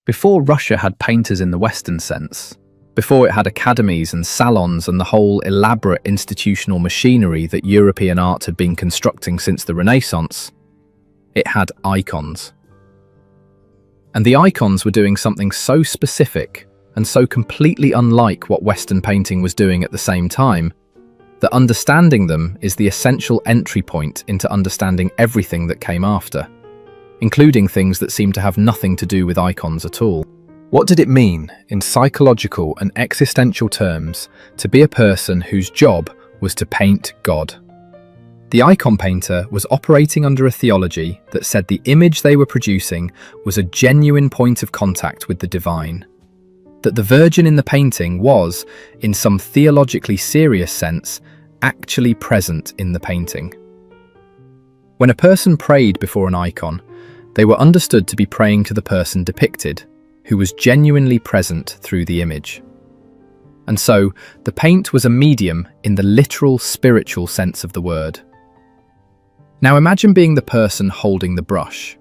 Before Russia had painters in the Western sense, before it had academies and salons and the whole elaborate institutional machinery that European art had been constructing since the Renaissance, it had icons. And the icons were doing something so specific and so completely unlike what Western painting was doing at the same time, that understanding them is the essential entry point into understanding everything that came after, including things that seem to have nothing to do with icons at all. What did it mean, in psychological and existential terms, to be a person whose job was to paint God? The icon painter was operating under a theology that said the image they were producing was a genuine point of contact with the divine, that the Virgin in the painting was, in some theologically serious sense, actually present in the painting. When a person prayed before an icon, they were understood to be praying to the person depicted, who was genuinely present through the image. And so, the paint was a medium in the literal spiritual sense of the word. Now imagine being the person holding the brush.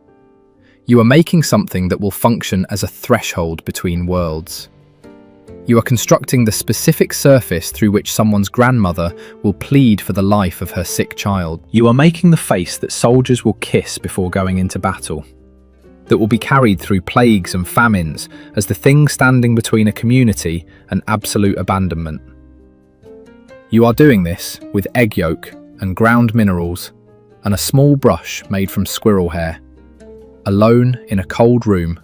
You are making something that will function as a threshold between worlds. You are constructing the specific surface through which someone's grandmother will plead for the life of her sick child. You are making the face that soldiers will kiss before going into battle, that will be carried through plagues and famines as the thing standing between a community and absolute abandonment. You are doing this with egg yolk and ground minerals and a small brush made from squirrel hair, alone in a cold room,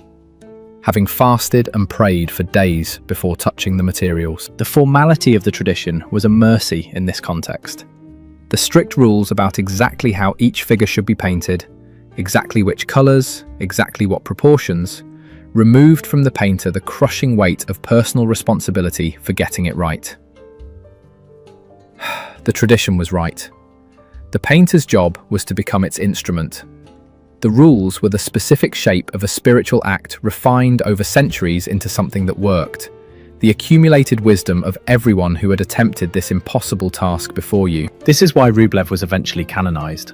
having fasted and prayed for days before touching the materials. The formality of the tradition was a mercy in this context. The strict rules about exactly how each figure should be painted, exactly which colours, exactly what proportions, removed from the painter the crushing weight of personal responsibility for getting it right. The tradition was right. The painter's job was to become its instrument. The rules were the specific shape of a spiritual act refined over centuries into something that worked, the accumulated wisdom of everyone who had attempted this impossible task before you. This is why Rublev was eventually canonized.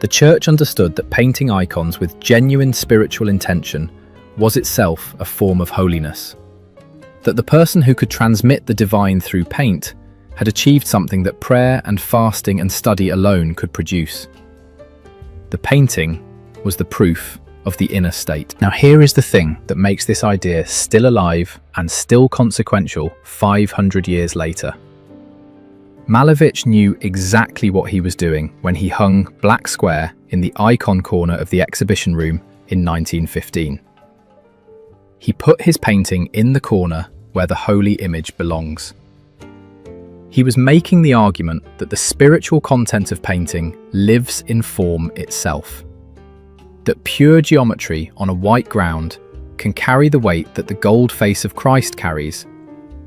The Church understood that painting icons with genuine spiritual intention was itself a form of holiness. That the person who could transmit the divine through paint had achieved something that prayer and fasting and study alone could produce. The painting was the proof of the inner state. Now here is the thing that makes this idea still alive and still consequential 500 years later. Malevich knew exactly what he was doing when he hung Black Square in the icon corner of the exhibition room in 1915. He put his painting in the corner where the holy image belongs. He was making the argument that the spiritual content of painting lives in form itself. That pure geometry on a white ground can carry the weight that the gold face of Christ carries,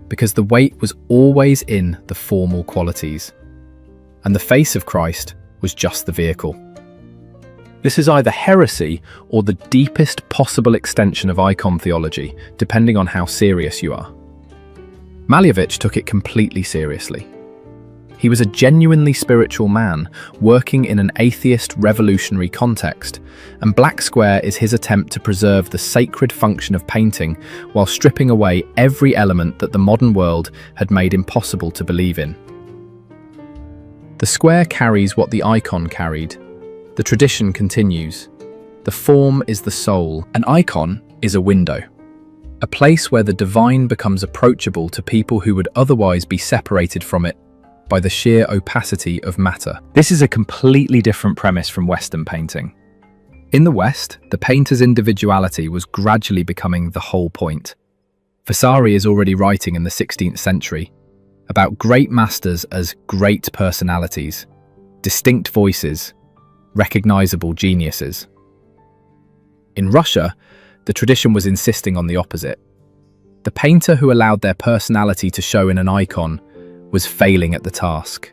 because the weight was always in the formal qualities, and the face of Christ was just the vehicle. This is either heresy or the deepest possible extension of icon theology, depending on how serious you are. Malevich took it completely seriously. He was a genuinely spiritual man, working in an atheist revolutionary context, and Black Square is his attempt to preserve the sacred function of painting while stripping away every element that the modern world had made impossible to believe in. The square carries what the icon carried. The tradition continues. The form is the soul. An icon is a window. A place where the divine becomes approachable to people who would otherwise be separated from it by the sheer opacity of matter. This is a completely different premise from Western painting. In the West, the painter's individuality was gradually becoming the whole point. Vasari is already writing in the 16th century about great masters as great personalities, distinct voices, recognizable geniuses. In Russia, the tradition was insisting on the opposite. The painter who allowed their personality to show in an icon was failing at the task.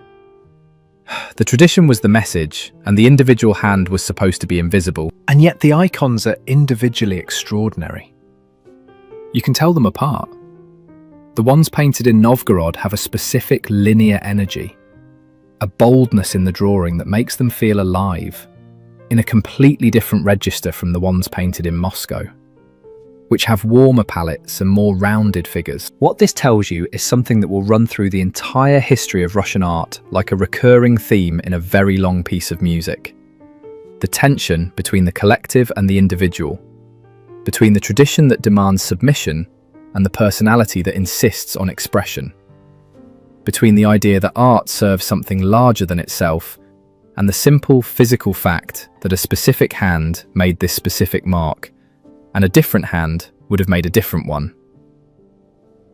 The tradition was the message, and the individual hand was supposed to be invisible. And yet the icons are individually extraordinary. You can tell them apart. The ones painted in Novgorod have a specific linear energy, a boldness in the drawing that makes them feel alive, in a completely different register from the ones painted in Moscow. which have warmer palettes and more rounded figures. What this tells you is something that will run through the entire history of Russian art like a recurring theme in a very long piece of music. The tension between the collective and the individual, between the tradition that demands submission and the personality that insists on expression, between the idea that art serves something larger than itself and the simple physical fact that a specific hand made this specific mark, and a different hand would have made a different one.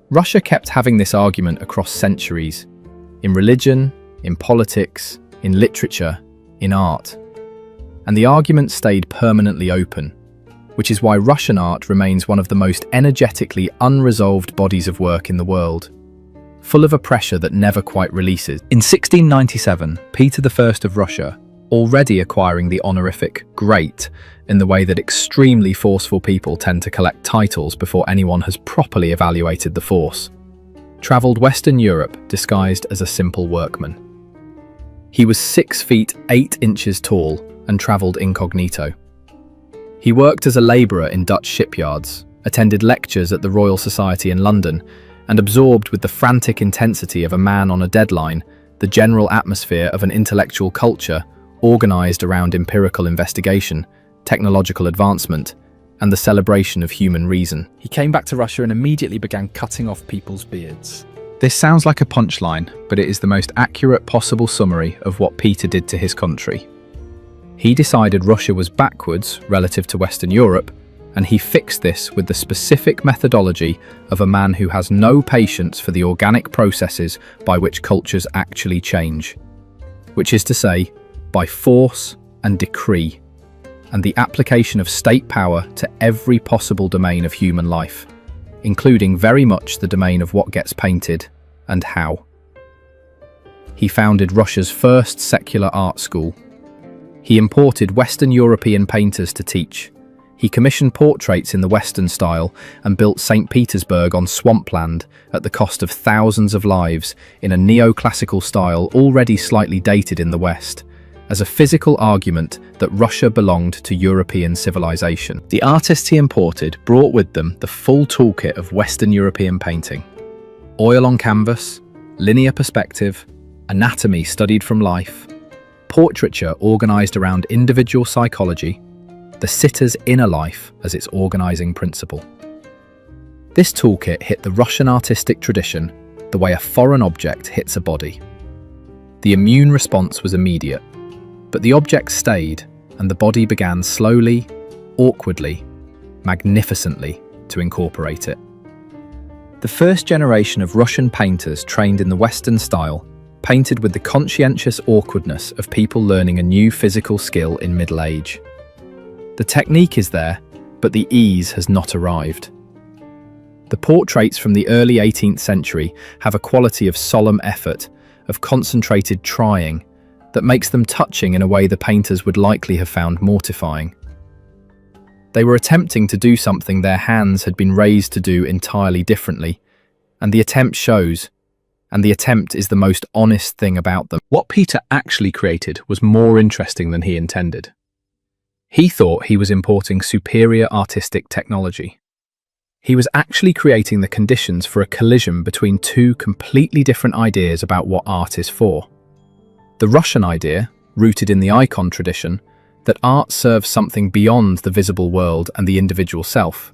Russia kept having this argument across centuries, in religion, in politics, in literature, in art. And the argument stayed permanently open, which is why Russian art remains one of the most energetically unresolved bodies of work in the world, full of a pressure that never quite releases. In 1697, Peter I of Russia, already acquiring the honorific Great in the way that extremely forceful people tend to collect titles before anyone has properly evaluated the force, travelled Western Europe disguised as a simple workman. He was 6 feet 8 inches tall and travelled incognito. He worked as a labourer in Dutch shipyards, attended lectures at the Royal Society in London, and absorbed with the frantic intensity of a man on a deadline the general atmosphere of an intellectual culture organised around empirical investigation, technological advancement, and the celebration of human reason. He came back to Russia and immediately began cutting off people's beards. This sounds like a punchline, but it is the most accurate possible summary of what Peter did to his country. He decided Russia was backwards relative to Western Europe, and he fixed this with the specific methodology of a man who has no patience for the organic processes by which cultures actually change, which is to say, by force and decree, and the application of state power to every possible domain of human life, including very much the domain of what gets painted and how. He founded Russia's first secular art school. He imported Western European painters to teach. He commissioned portraits in the Western style and built St. Petersburg on swampland at the cost of thousands of lives in a neoclassical style already slightly dated in the West, as a physical argument that Russia belonged to European civilization. The artists he imported brought with them the full toolkit of Western European painting: oil on canvas, linear perspective, anatomy studied from life, portraiture organized around individual psychology, the sitter's inner life as its organizing principle. This toolkit hit the Russian artistic tradition the way a foreign object hits a body. The immune response was immediate, but the object stayed, and the body began slowly, awkwardly, magnificently to incorporate it. The first generation of Russian painters trained in the Western style painted with the conscientious awkwardness of people learning a new physical skill in middle age. The technique is there, but the ease has not arrived. The portraits from the early 18th century have a quality of solemn effort, of concentrated trying, that makes them touching in a way the painters would likely have found mortifying. They were attempting to do something their hands had been raised to do entirely differently, and the attempt shows, and the attempt is the most honest thing about them. What Peter actually created was more interesting than he intended. He thought he was importing superior artistic technology. He was actually creating the conditions for a collision between two completely different ideas about what art is for. The Russian idea, rooted in the icon tradition, that art serves something beyond the visible world and the individual self,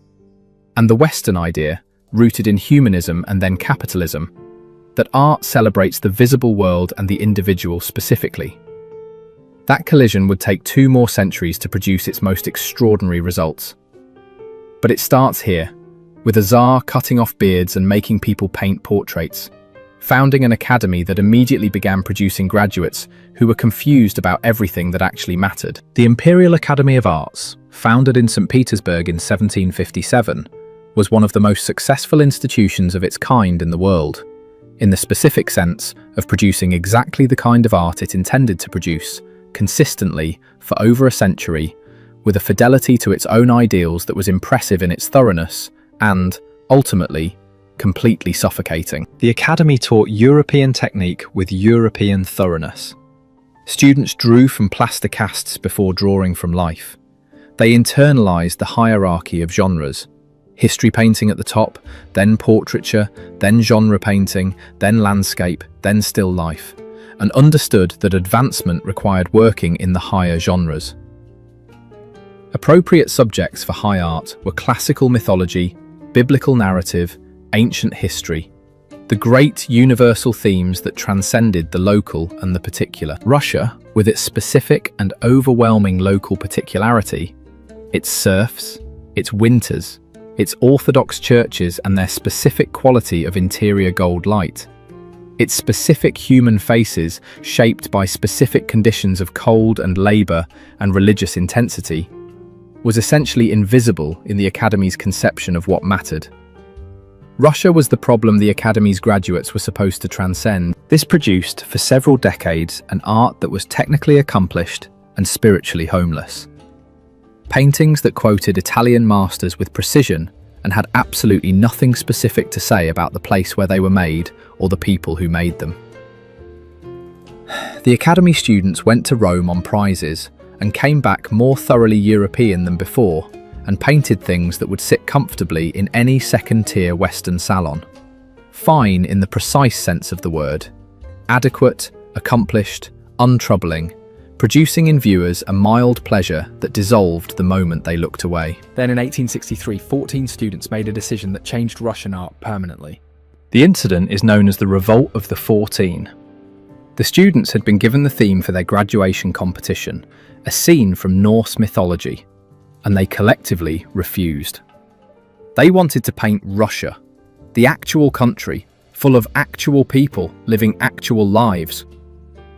and the Western idea, rooted in humanism and then capitalism, that art celebrates the visible world and the individual specifically. That collision would take 2 more centuries to produce its most extraordinary results. But it starts here, with a Tsar cutting off beards and making people paint portraits, founding an academy that immediately began producing graduates who were confused about everything that actually mattered. The Imperial Academy of Arts, founded in St. Petersburg in 1757, was one of the most successful institutions of its kind in the world, in the specific sense of producing exactly the kind of art it intended to produce, consistently for over a century, with a fidelity to its own ideals that was impressive in its thoroughness and, ultimately, completely suffocating. The Academy taught European technique with European thoroughness. Students drew from plaster casts before drawing from life. They internalized the hierarchy of genres, History painting at the top, then portraiture, then genre painting, then landscape, then still life, and understood that advancement required working in the higher genres. Appropriate subjects for high art were classical mythology, biblical narrative, ancient history, the great universal themes that transcended the local and the particular. Russia, with its specific and overwhelming local particularity, its serfs, its winters, its Orthodox churches and their specific quality of interior gold light, its specific human faces shaped by specific conditions of cold and labour and religious intensity, was essentially invisible in the Academy's conception of what mattered. Russia was the problem the Academy's graduates were supposed to transcend. This produced, for several decades, an art that was technically accomplished and spiritually homeless. Paintings that quoted Italian masters with precision and had absolutely nothing specific to say about the place where they were made or the people who made them. The Academy students went to Rome on prizes and came back more thoroughly European than before, and painted things that would sit comfortably in any second-tier Western salon. Fine in the precise sense of the word, adequate, accomplished, untroubling, producing in viewers a mild pleasure that dissolved the moment they looked away. Then in 1863, 14 students made a decision that changed Russian art permanently. The incident is known as the Revolt of the 14. The students had been given the theme for their graduation competition, a scene from Norse mythology, and they collectively refused. They wanted to paint Russia, the actual country, full of actual people living actual lives.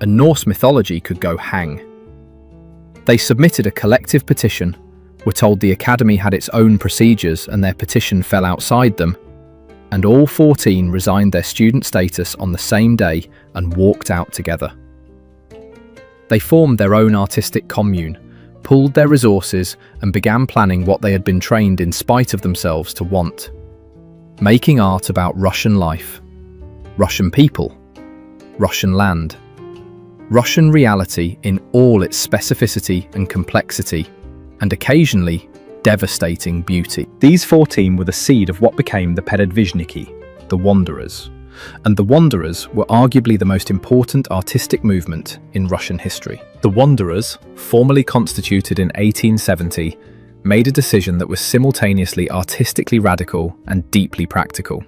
And Norse mythology could go hang. They submitted a collective petition, were told the Academy had its own procedures and their petition fell outside them, and all 14 resigned their student status on the same day and walked out together. They formed their own artistic commune, pooled their resources and began planning what they had been trained in spite of themselves to want. Making art about Russian life, Russian people, Russian land, Russian reality in all its specificity and complexity, and occasionally devastating beauty. These 14 were the seed of what became the Peredvishniki, the Wanderers, and the Wanderers were arguably the most important artistic movement in Russian history. The Wanderers, formally constituted in 1870, made a decision that was simultaneously artistically radical and deeply practical.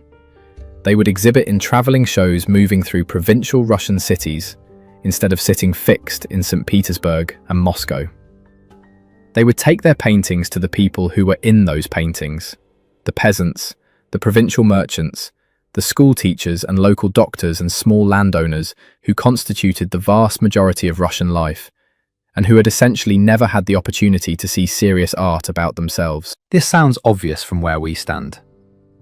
They would exhibit in travelling shows moving through provincial Russian cities, instead of sitting fixed in St. Petersburg and Moscow. They would take their paintings to the people who were in those paintings, the peasants, the provincial merchants, the school teachers and local doctors and small landowners who constituted the vast majority of Russian life, and who had essentially never had the opportunity to see serious art about themselves. This sounds obvious from where we stand.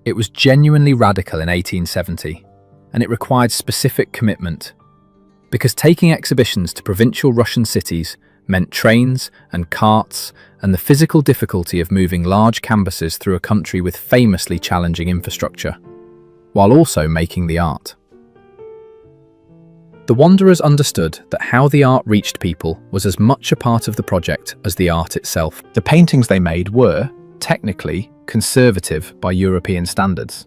It was genuinely radical in 1870, and it required specific commitment, because taking exhibitions to provincial Russian cities meant trains and carts and the physical difficulty of moving large canvases through a country with famously challenging infrastructure, while also making the art. The Wanderers understood that how the art reached people was as much a part of the project as the art itself. The paintings they made were, technically, conservative by European standards.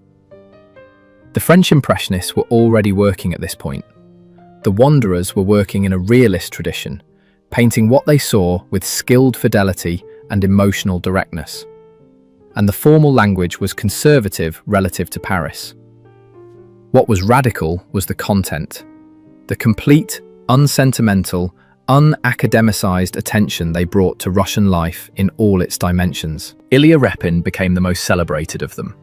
The French Impressionists were already working at this point. The Wanderers were working in a realist tradition, painting what they saw with skilled fidelity and emotional directness. And the formal language was conservative relative to Paris. What was radical was the content, the complete, unsentimental, unacademicized attention they brought to Russian life in all its dimensions. Ilya Repin became the most celebrated of them,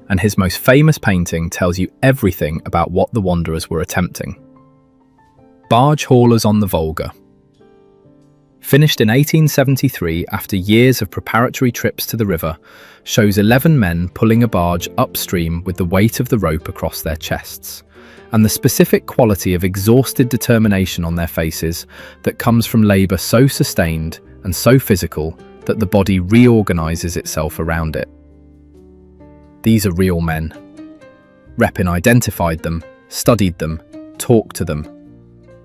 and his most famous painting tells you everything about what the Wanderers were attempting. Barge Haulers on the Volga. Finished in 1873 after years of preparatory trips to the river, shows 11 men pulling a barge upstream with the weight of the rope across their chests, and the specific quality of exhausted determination on their faces that comes from labour so sustained and so physical that the body reorganises itself around it. These are real men. Repin identified them, studied them, talked to them,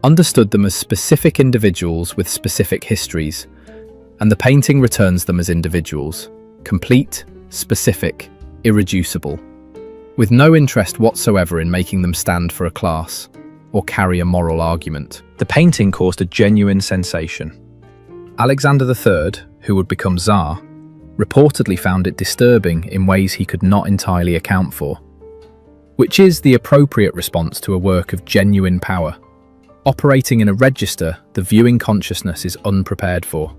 understood them as specific individuals with specific histories, and the painting returns them as individuals, complete, specific, irreducible, with no interest whatsoever in making them stand for a class or carry a moral argument. The painting caused a genuine sensation. Alexander III, who would become Tsar, reportedly found it disturbing in ways he could not entirely account for, which is the appropriate response to a work of genuine power. Operating in a register the viewing consciousness is unprepared for.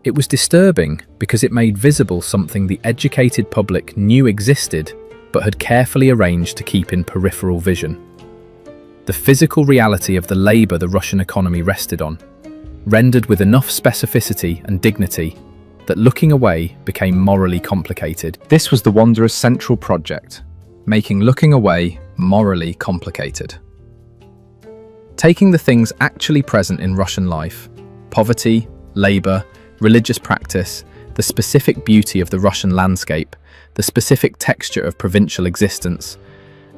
It was disturbing because it made visible something the educated public knew existed but had carefully arranged to keep in peripheral vision. The physical reality of the labour the Russian economy rested on, rendered with enough specificity and dignity that looking away became morally complicated. This was the Wanderer's central project, making looking away morally complicated. Taking the things actually present in Russian life, poverty, labour, religious practice, the specific beauty of the Russian landscape, the specific texture of provincial existence,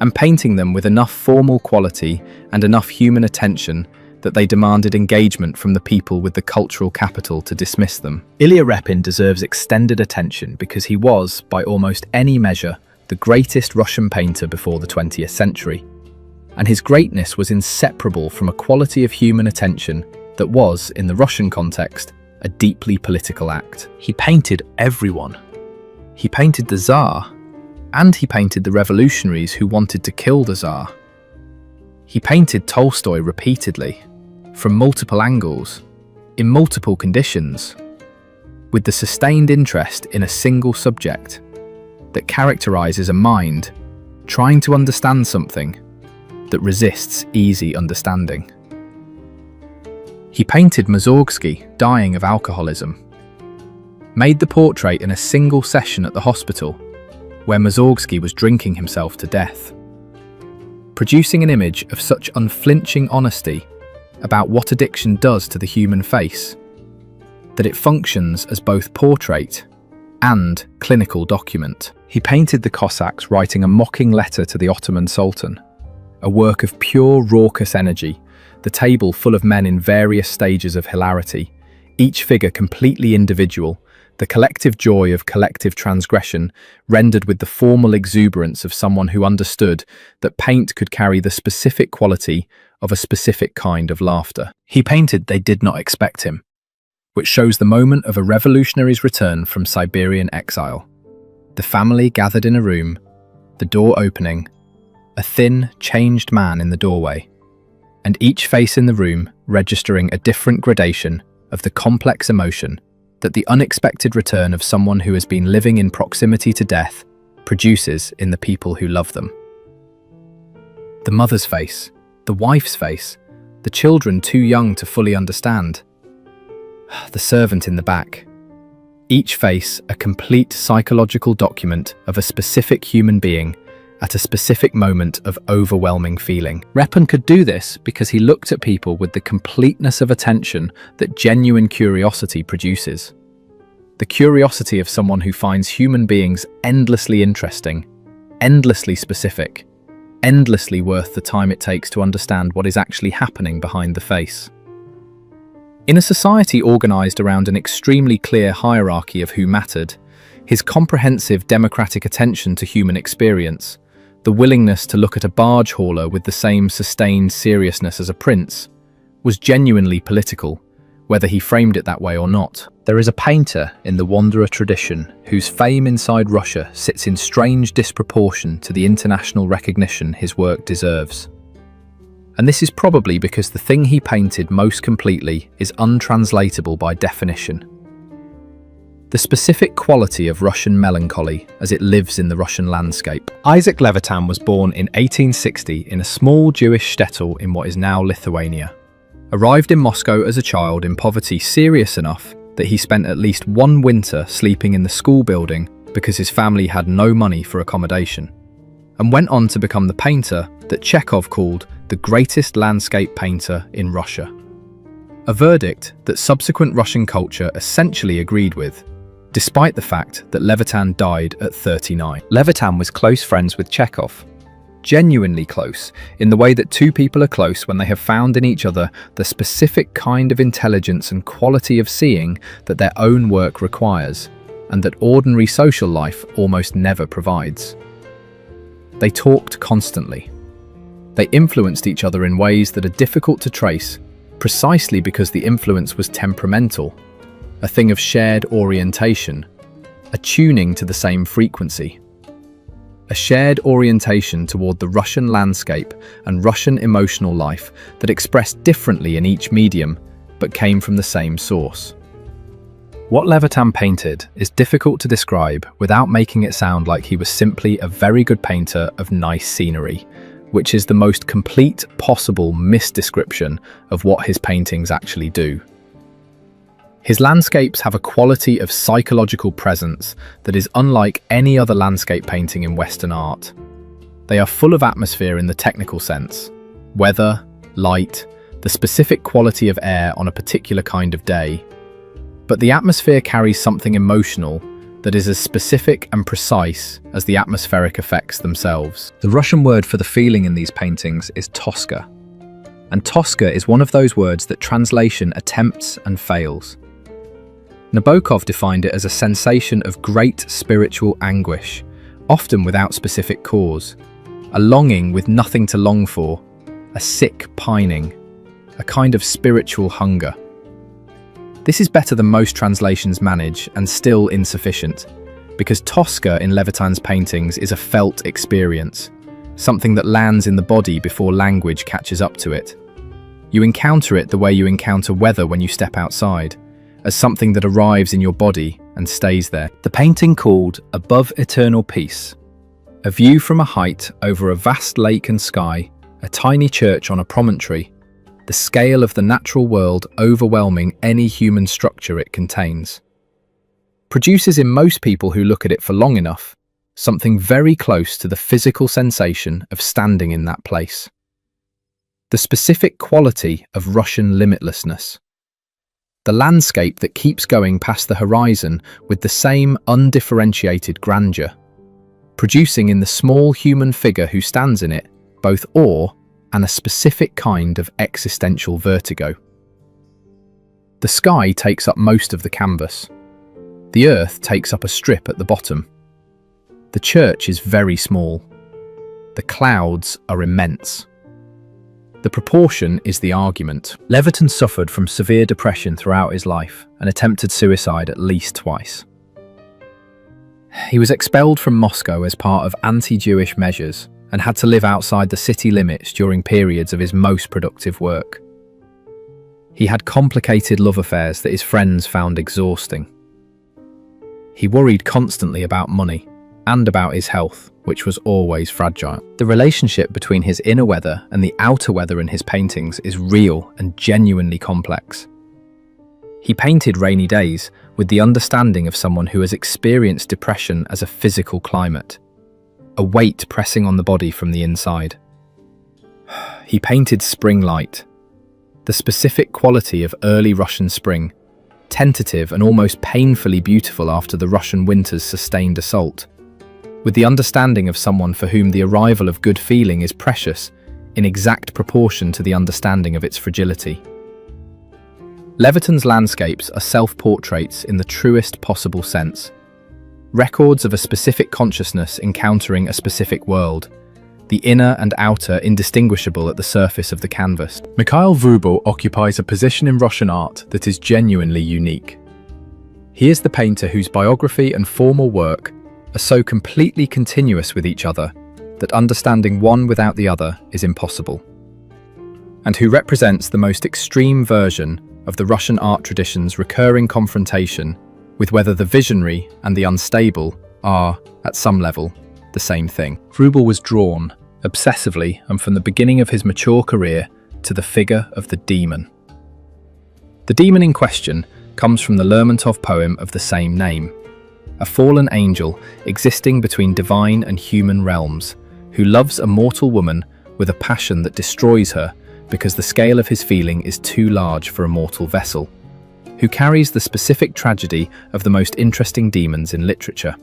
and painting them with enough formal quality and enough human attention that they demanded engagement from the people with the cultural capital to dismiss them. Ilya Repin deserves extended attention because he was, by almost any measure, the greatest Russian painter before the 20th century. And his greatness was inseparable from a quality of human attention that was, in the Russian context, a deeply political act. He painted everyone. He painted the Tsar, and he painted the revolutionaries who wanted to kill the Tsar. He painted Tolstoy repeatedly, from multiple angles, in multiple conditions, with the sustained interest in a single subject that characterizes a mind trying to understand something that resists easy understanding. He painted Mussorgsky dying of alcoholism, made the portrait in a single session at the hospital where Mussorgsky was drinking himself to death, producing an image of such unflinching honesty about what addiction does to the human face, that it functions as both portrait and clinical document. He painted the Cossacks writing a mocking letter to the Ottoman Sultan, a work of pure raucous energy, the table full of men in various stages of hilarity, each figure completely individual, the collective joy of collective transgression rendered with the formal exuberance of someone who understood that paint could carry the specific quality of a specific kind of laughter. He painted They Did Not Expect Him, which shows the moment of a revolutionary's return from Siberian exile. The family gathered in a room, the door opening, a thin, changed man in the doorway, and each face in the room registering a different gradation of the complex emotion that the unexpected return of someone who has been living in proximity to death produces in the people who love them. The mother's face, the wife's face, the children too young to fully understand, the servant in the back. Each face a complete psychological document of a specific human being at a specific moment of overwhelming feeling. Repin could do this because he looked at people with the completeness of attention that genuine curiosity produces. The curiosity of someone who finds human beings endlessly interesting, endlessly specific, endlessly worth the time it takes to understand what is actually happening behind the face. In a society organized around an extremely clear hierarchy of who mattered, his comprehensive democratic attention to human experience, the willingness to look at a barge hauler with the same sustained seriousness as a prince, was genuinely political, whether he framed it that way or not. There is a painter in the Wanderer tradition whose fame inside Russia sits in strange disproportion to the international recognition his work deserves. And this is probably because the thing he painted most completely is untranslatable by definition. The specific quality of Russian melancholy as it lives in the Russian landscape. Isaac Levitan was born in 1860 in a small Jewish shtetl in what is now Lithuania. Arrived in Moscow as a child in poverty serious enough that he spent at least one winter sleeping in the school building because his family had no money for accommodation, and went on to become the painter that Chekhov called the greatest landscape painter in Russia. A verdict that subsequent Russian culture essentially agreed with, despite the fact that Levitan died at 39. Levitan was close friends with Chekhov. Genuinely close, in the way that two people are close when they have found in each other the specific kind of intelligence and quality of seeing that their own work requires, and that ordinary social life almost never provides. They talked constantly. They influenced each other in ways that are difficult to trace, precisely because the influence was temperamental, a thing of shared orientation, attuning to the same frequency. A shared orientation toward the Russian landscape and Russian emotional life that expressed differently in each medium, but came from the same source. What Levitan painted is difficult to describe without making it sound like he was simply a very good painter of nice scenery, which is the most complete possible misdescription of what his paintings actually do. His landscapes have a quality of psychological presence that is unlike any other landscape painting in Western art. They are full of atmosphere in the technical sense: weather, light, the specific quality of air on a particular kind of day. But the atmosphere carries something emotional that is as specific and precise as the atmospheric effects themselves. The Russian word for the feeling in these paintings is toska. And toska is one of those words that translation attempts and fails. Nabokov defined it as a sensation of great spiritual anguish, often without specific cause, a longing with nothing to long for, a sick pining, a kind of spiritual hunger. This is better than most translations manage, and still insufficient, because Tosca in Levitan's paintings is a felt experience, something that lands in the body before language catches up to it. You encounter it the way you encounter weather when you step outside, as something that arrives in your body and stays there. The painting called Above Eternal Peace, a view from a height over a vast lake and sky, a tiny church on a promontory, the scale of the natural world overwhelming any human structure it contains, produces in most people who look at it for long enough something very close to the physical sensation of standing in that place. The specific quality of Russian limitlessness. The landscape that keeps going past the horizon with the same undifferentiated grandeur, producing in the small human figure who stands in it both awe and a specific kind of existential vertigo. The sky takes up most of the canvas. The earth takes up a strip at the bottom. The church is very small. The clouds are immense. The proportion is the argument. Levitan suffered from severe depression throughout his life and attempted suicide at least twice. He was expelled from Moscow as part of anti-Jewish measures and had to live outside the city limits during periods of his most productive work. He had complicated love affairs that his friends found exhausting. He worried constantly about money and about his health, which was always fragile. The relationship between his inner weather and the outer weather in his paintings is real and genuinely complex. He painted rainy days with the understanding of someone who has experienced depression as a physical climate, a weight pressing on the body from the inside. He painted spring light, the specific quality of early Russian spring, tentative and almost painfully beautiful after the Russian winter's sustained assault, with the understanding of someone for whom the arrival of good feeling is precious in exact proportion to the understanding of its fragility. Levitan's landscapes are self-portraits in the truest possible sense, records of a specific consciousness encountering a specific world, the inner and outer indistinguishable at the surface of the canvas. Mikhail Vrubel occupies a position in Russian art that is genuinely unique. He is the painter whose biography and formal work are so completely continuous with each other that understanding one without the other is impossible, and who represents the most extreme version of the Russian art tradition's recurring confrontation with whether the visionary and the unstable are, at some level, the same thing. Vrubel was drawn, obsessively and from the beginning of his mature career, to the figure of the demon. The demon in question comes from the Lermontov poem of the same name, a fallen angel existing between divine and human realms, who loves a mortal woman with a passion that destroys her because the scale of his feeling is too large for a mortal vessel, who carries the specific tragedy of the most interesting demons in literature.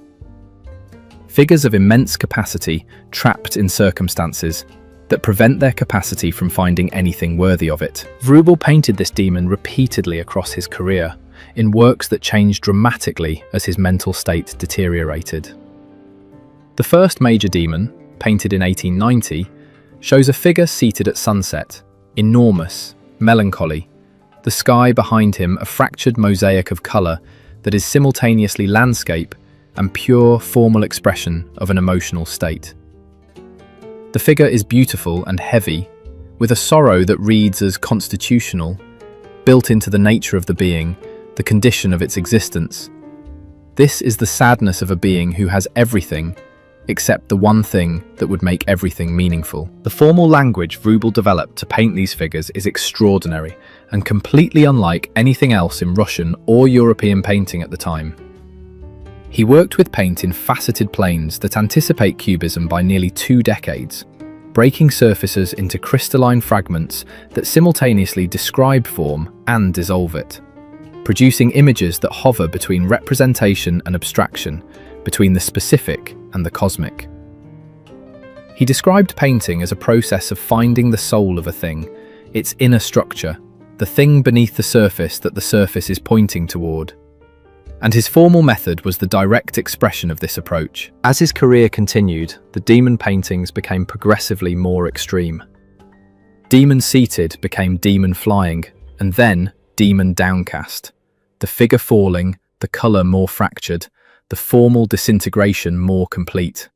Figures of immense capacity trapped in circumstances that prevent their capacity from finding anything worthy of it. Vrubel painted this demon repeatedly across his career, in works that changed dramatically as his mental state deteriorated. The first major demon, painted in 1890, shows a figure seated at sunset, enormous, melancholy, the sky behind him a fractured mosaic of colour that is simultaneously landscape and pure formal expression of an emotional state. The figure is beautiful and heavy, with a sorrow that reads as constitutional, built into the nature of the being, the condition of its existence. This is the sadness of a being who has everything except the one thing that would make everything meaningful. The formal language Rubel developed to paint these figures is extraordinary and completely unlike anything else in Russian or European painting at the time. He worked with paint in faceted planes that anticipate cubism by nearly 2 decades, breaking surfaces into crystalline fragments that simultaneously describe form and dissolve it, producing images that hover between representation and abstraction, between the specific and the cosmic. He described painting as a process of finding the soul of a thing, its inner structure, the thing beneath the surface that the surface is pointing toward. And his formal method was the direct expression of this approach. As his career continued, the demon paintings became progressively more extreme. Demon seated became demon flying, and then demon downcast. The figure falling, the colour more fractured, the formal disintegration more complete.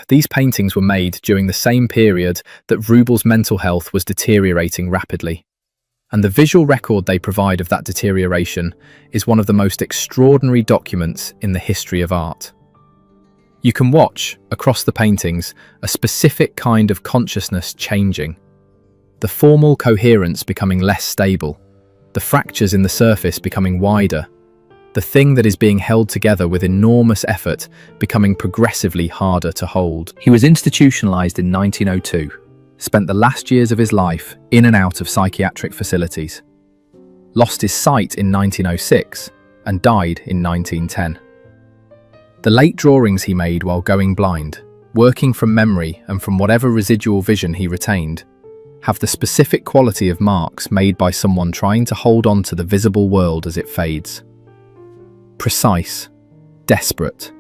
These paintings were made during the same period that Rubel's mental health was deteriorating rapidly. And the visual record they provide of that deterioration is one of the most extraordinary documents in the history of art. You can watch, across the paintings, a specific kind of consciousness changing. The formal coherence becoming less stable, the fractures in the surface becoming wider, the thing that is being held together with enormous effort becoming progressively harder to hold. He was institutionalized in 1902, spent the last years of his life in and out of psychiatric facilities, lost his sight in 1906, and died in 1910. The late drawings he made while going blind, working from memory and from whatever residual vision he retained, have the specific quality of marks made by someone trying to hold on to the visible world as it fades. Precise, desperate,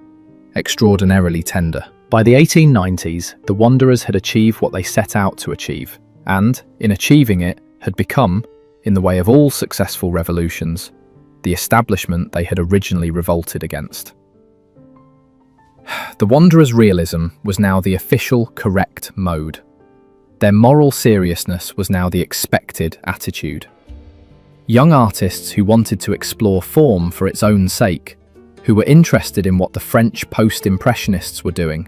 extraordinarily tender. By the 1890s, the Wanderers had achieved what they set out to achieve, and, in achieving it, had become, in the way of all successful revolutions, the establishment they had originally revolted against. The Wanderers' realism was now the official correct mode. Their moral seriousness was now the expected attitude. Young artists who wanted to explore form for its own sake, who were interested in what the French post-impressionists were doing,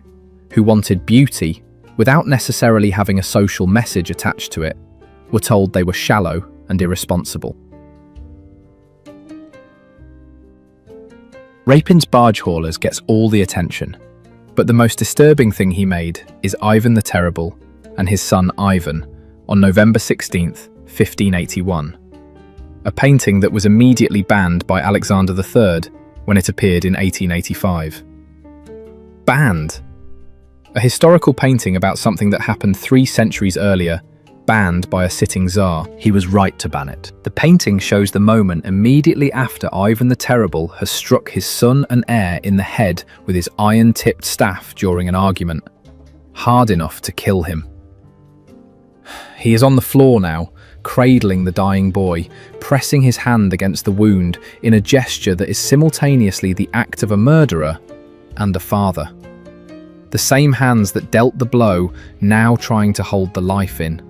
who wanted beauty without necessarily having a social message attached to it, were told they were shallow and irresponsible. Rapin's Barge Haulers gets all the attention, but the most disturbing thing he made is Ivan the Terrible and his son Ivan on November 16th, 1581. A painting that was immediately banned by Alexander III when it appeared in 1885. Banned! A historical painting about something that happened 3 centuries earlier, banned by a sitting Tsar. He was right to ban it. The painting shows the moment immediately after Ivan the Terrible has struck his son and heir in the head with his iron-tipped staff during an argument, hard enough to kill him. He is on the floor now, cradling the dying boy, pressing his hand against the wound in a gesture that is simultaneously the act of a murderer and a father. The same hands that dealt the blow now trying to hold the life in.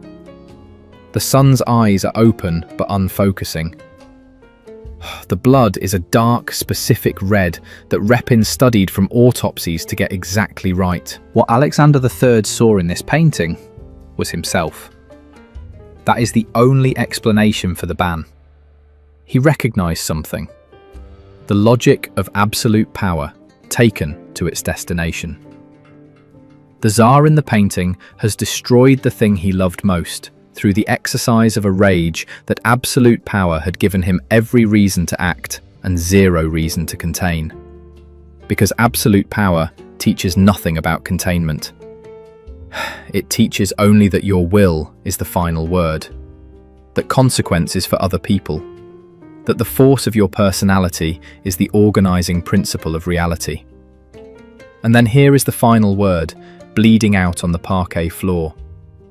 The son's eyes are open but unfocusing. The blood is a dark, specific red that Repin studied from autopsies to get exactly right. What Alexander III saw in this painting was himself. That is the only explanation for the ban. He recognized something. The logic of absolute power taken to its destination. The Tsar in the painting has destroyed the thing he loved most through the exercise of a rage that absolute power had given him every reason to act and 0 reason to contain. Because absolute power teaches nothing about containment. It teaches only that your will is the final word, that consequence is for other people, that the force of your personality is the organizing principle of reality. And then here is the final word, bleeding out on the parquet floor.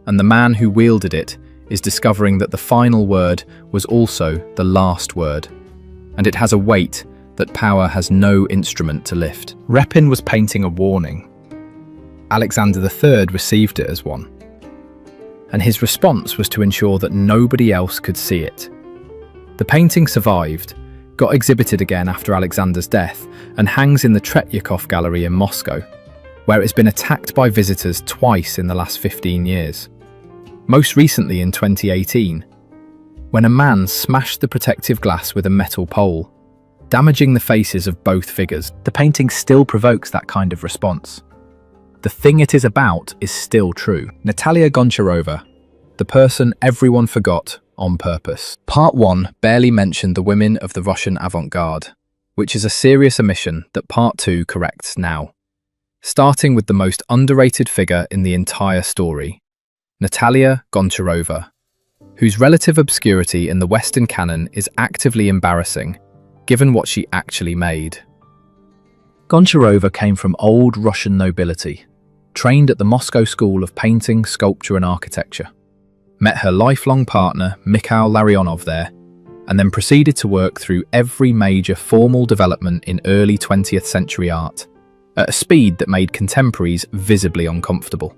And the man who wielded it is discovering that the final word was also the last word. And it has a weight that power has no instrument to lift. Repin was painting a warning. Alexander III received it as one. And his response was to ensure that nobody else could see it. The painting survived, got exhibited again after Alexander's death, and hangs in the Tretyakov Gallery in Moscow, where it's been attacked by visitors twice in the last 15 years. Most recently in 2018, when a man smashed the protective glass with a metal pole, damaging the faces of both figures. The painting still provokes that kind of response. The thing it is about is still true. Natalia Goncharova, the person everyone forgot on purpose. Part 1 barely mentioned the women of the Russian avant-garde, which is a serious omission that Part 2 corrects now. Starting with the most underrated figure in the entire story, Natalia Goncharova, whose relative obscurity in the Western canon is actively embarrassing, given what she actually made. Goncharova came from old Russian nobility, trained at the Moscow School of Painting, Sculpture and Architecture, met her lifelong partner Mikhail Larionov there, and then proceeded to work through every major formal development in early 20th century art, at a speed that made contemporaries visibly uncomfortable.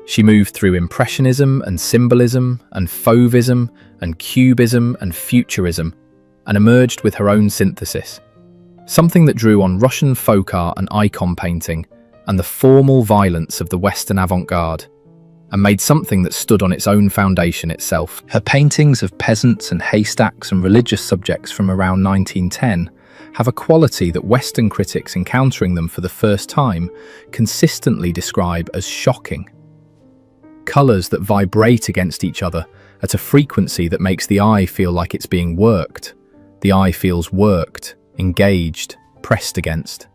She moved through Impressionism and Symbolism and Fauvism and Cubism and Futurism, and emerged with her own synthesis, something that drew on Russian folk art and icon painting and the formal violence of the Western avant-garde, and made something that stood on its own foundation itself. Her paintings of peasants and haystacks and religious subjects from around 1910 have a quality that Western critics encountering them for the first time consistently describe as shocking. Colours that vibrate against each other at a frequency that makes the eye feel like it's being worked. The eye feels worked, engaged, pressed against.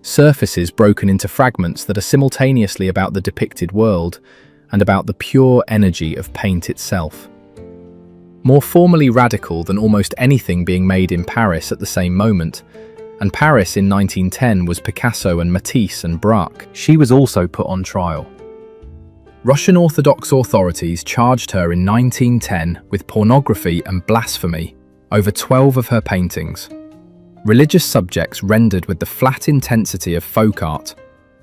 Surfaces broken into fragments that are simultaneously about the depicted world and about the pure energy of paint itself. More formally radical than almost anything being made in Paris at the same moment, and Paris in 1910 was Picasso and Matisse and Braque. She was also put on trial. Russian Orthodox authorities charged her in 1910 with pornography and blasphemy over 12 of her paintings. Religious subjects rendered with the flat intensity of folk art,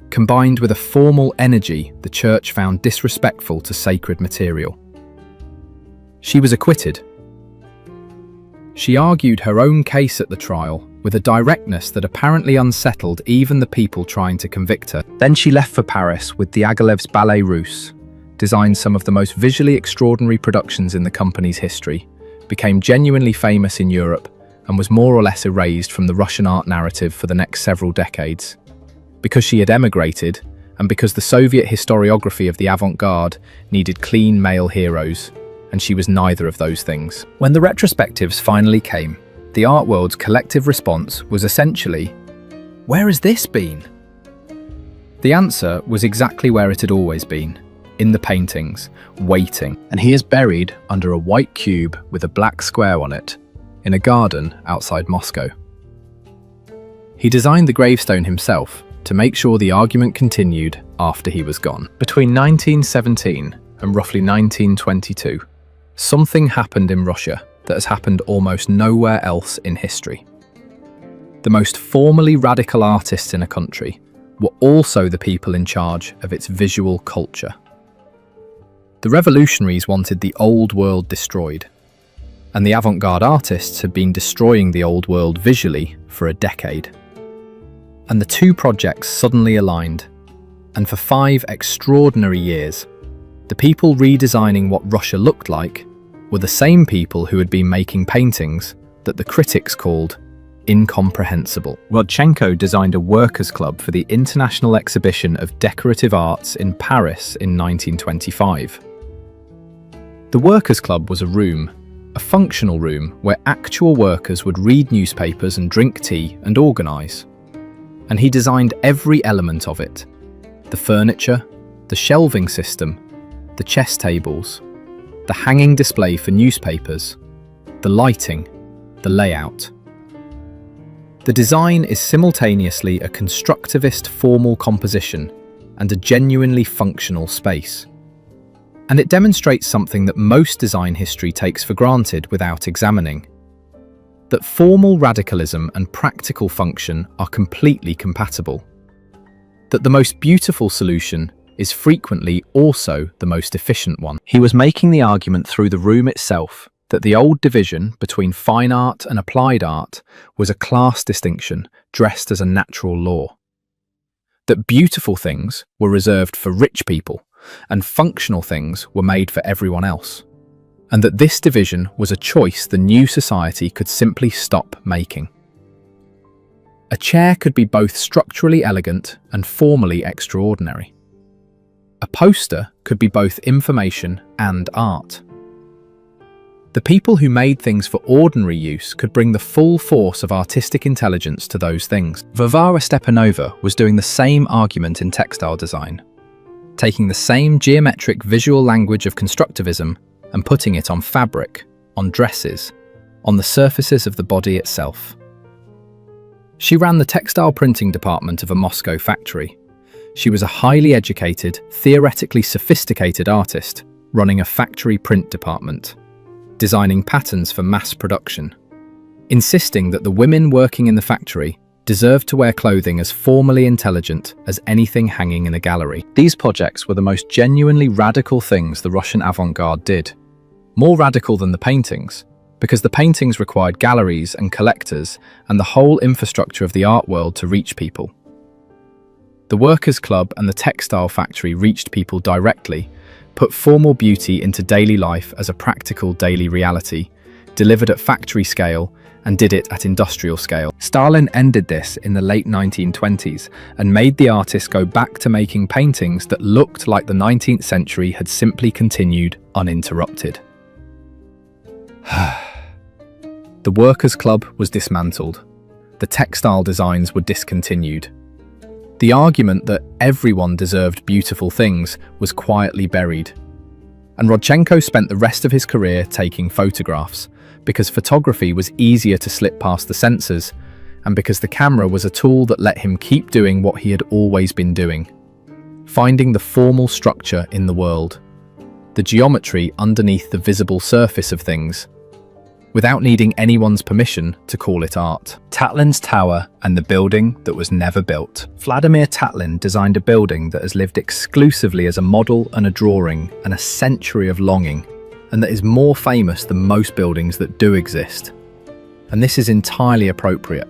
combined with a formal energy the church found disrespectful to sacred material. She was acquitted. She argued her own case at the trial with a directness that apparently unsettled even the people trying to convict her. Then she left for Paris with Diaghilev's Ballet Russe, designed some of the most visually extraordinary productions in the company's history, became genuinely famous in Europe, and was more or less erased from the Russian art narrative for the next several decades. Because she had emigrated, and because the Soviet historiography of the avant-garde needed clean male heroes, and she was neither of those things. When the retrospectives finally came, the art world's collective response was essentially, "Where has this been?" The answer was exactly where it had always been, in the paintings, waiting. And he is buried under a white cube with a black square on it, in a garden outside Moscow. He designed the gravestone himself to make sure the argument continued after he was gone. Between 1917 and roughly 1922, something happened in Russia that has happened almost nowhere else in history. The most formally radical artists in a country were also the people in charge of its visual culture. The revolutionaries wanted the old world destroyed, and the avant-garde artists had been destroying the old world visually for a decade. And the two projects suddenly aligned, and for 5 extraordinary years, the people redesigning what Russia looked like were the same people who had been making paintings that the critics called incomprehensible. Rodchenko designed a workers' club for the International Exhibition of Decorative Arts in Paris in 1925. The workers' club was a room, a functional room where actual workers would read newspapers and drink tea and organise. And he designed every element of it: the furniture, the shelving system, the chess tables, the hanging display for newspapers, the lighting, the layout. The design is simultaneously a constructivist formal composition and a genuinely functional space. And it demonstrates something that most design history takes for granted without examining: that formal radicalism and practical function are completely compatible. That the most beautiful solution is frequently also the most efficient one. He was making the argument through the room itself that the old division between fine art and applied art was a class distinction dressed as a natural law. That beautiful things were reserved for rich people and functional things were made for everyone else. And that this division was a choice the new society could simply stop making. A chair could be both structurally elegant and formally extraordinary. A poster could be both information and art. The people who made things for ordinary use could bring the full force of artistic intelligence to those things. Varvara Stepanova was doing the same argument in textile design, taking the same geometric visual language of constructivism and putting it on fabric, on dresses, on the surfaces of the body itself. She ran the textile printing department of a Moscow factory. She was a highly educated, theoretically sophisticated artist running a factory print department, designing patterns for mass production, insisting that the women working in the factory deserved to wear clothing as formally intelligent as anything hanging in a gallery. These projects were the most genuinely radical things the Russian avant-garde did. More radical than the paintings, because the paintings required galleries and collectors and the whole infrastructure of the art world to reach people. The Workers' Club and the textile factory reached people directly, put formal beauty into daily life as a practical daily reality, delivered at factory scale, and did it at industrial scale. Stalin ended this in the late 1920s and made the artists go back to making paintings that looked like the 19th century had simply continued uninterrupted. The Workers' Club was dismantled. The textile designs were discontinued. The argument that everyone deserved beautiful things was quietly buried. And Rodchenko spent the rest of his career taking photographs, because photography was easier to slip past the censors, and because the camera was a tool that let him keep doing what he had always been doing: finding the formal structure in the world, the geometry underneath the visible surface of things, without needing anyone's permission to call it art. Tatlin's Tower and the building that was never built. Vladimir Tatlin designed a building that has lived exclusively as a model and a drawing and a century of longing, and that is more famous than most buildings that do exist. And this is entirely appropriate,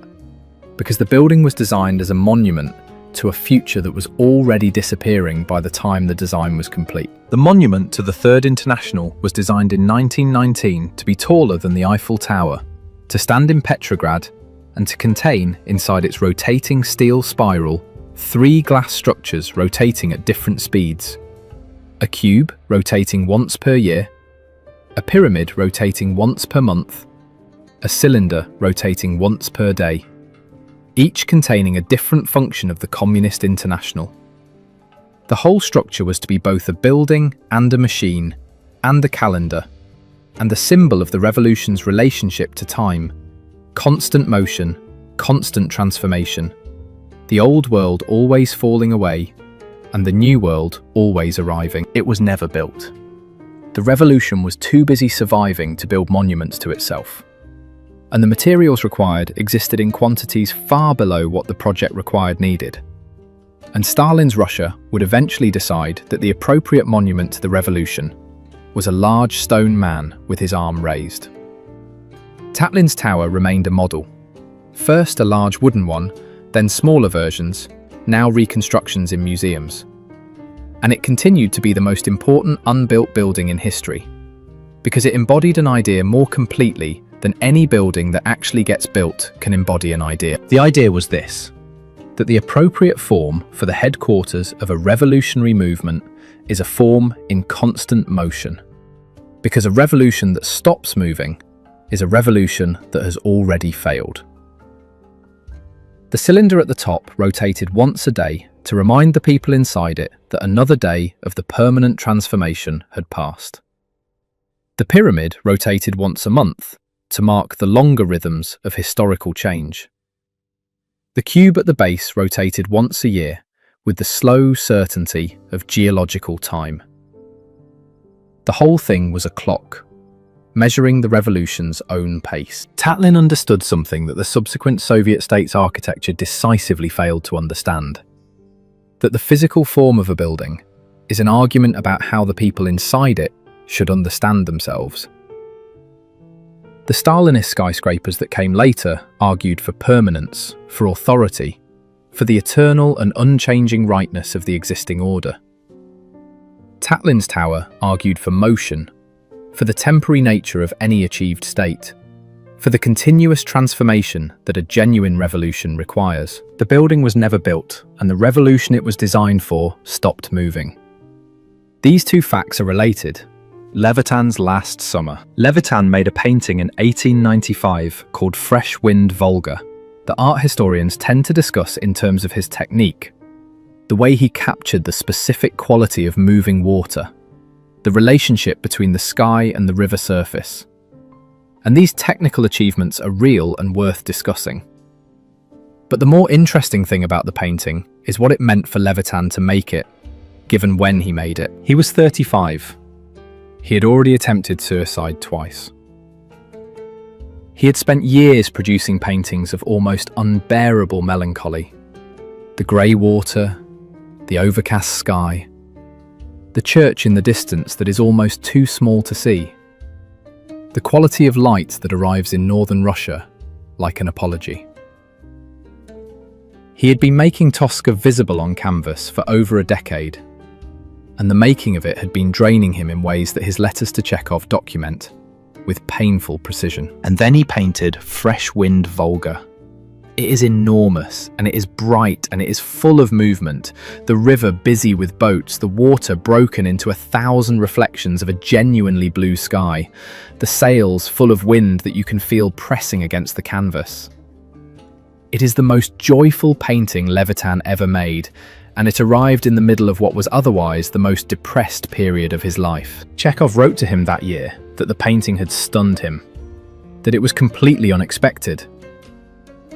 because the building was designed as a monument to a future that was already disappearing by the time the design was complete. The monument to the Third International was designed in 1919 to be taller than the Eiffel Tower, to stand in Petrograd, and to contain, inside its rotating steel spiral, 3 glass structures rotating at different speeds: a cube rotating once per year, a pyramid rotating once per month, a cylinder rotating once per day, each containing a different function of the Communist International. The whole structure was to be both a building and a machine, and a calendar, and the symbol of the revolution's relationship to time: constant motion, constant transformation, the old world always falling away, and the new world always arriving. It was never built. The revolution was too busy surviving to build monuments to itself, and the materials required existed in quantities far below what the project required needed. And Stalin's Russia would eventually decide that the appropriate monument to the revolution was a large stone man with his arm raised. Tatlin's Tower remained a model. First a large wooden one, then smaller versions, now reconstructions in museums. And it continued to be the most important unbuilt building in history, because it embodied an idea more completely than any building that actually gets built can embody an idea. The idea was this: that the appropriate form for the headquarters of a revolutionary movement is a form in constant motion, because a revolution that stops moving is a revolution that has already failed. The cylinder at the top rotated once a day to remind the people inside it that another day of the permanent transformation had passed. The pyramid rotated once a month to mark the longer rhythms of historical change. The cube at the base rotated once a year with the slow certainty of geological time. The whole thing was a clock, measuring the revolution's own pace. Tatlin understood something that the subsequent Soviet states' architecture decisively failed to understand: that the physical form of a building is an argument about how the people inside it should understand themselves. The Stalinist skyscrapers that came later argued for permanence, for authority, for the eternal and unchanging rightness of the existing order. Tatlin's tower argued for motion, for the temporary nature of any achieved state, for the continuous transformation that a genuine revolution requires. The building was never built, and the revolution it was designed for stopped moving. These two facts are related. Levitan's last summer. Levitan made a painting in 1895 called Fresh Wind Volga that art historians tend to discuss in terms of his technique, the way he captured the specific quality of moving water, the relationship between the sky and the river surface. And these technical achievements are real and worth discussing. But the more interesting thing about the painting is what it meant for Levitan to make it, given when he made it. He was 35. He had already attempted suicide twice. He had spent years producing paintings of almost unbearable melancholy. The grey water, the overcast sky, the church in the distance that is almost too small to see, the quality of light that arrives in northern Russia like an apology. He had been making Tosca visible on canvas for over a decade, and the making of it had been draining him in ways that his letters to Chekhov document with painful precision. And then he painted Fresh Wind Volga. It is enormous, and it is bright, and it is full of movement. The river busy with boats, the water broken into 1,000 reflections of a genuinely blue sky, the sails full of wind that you can feel pressing against the canvas. It is the most joyful painting Levitan ever made, and it arrived in the middle of what was otherwise the most depressed period of his life. Chekhov wrote to him that year that the painting had stunned him, that it was completely unexpected,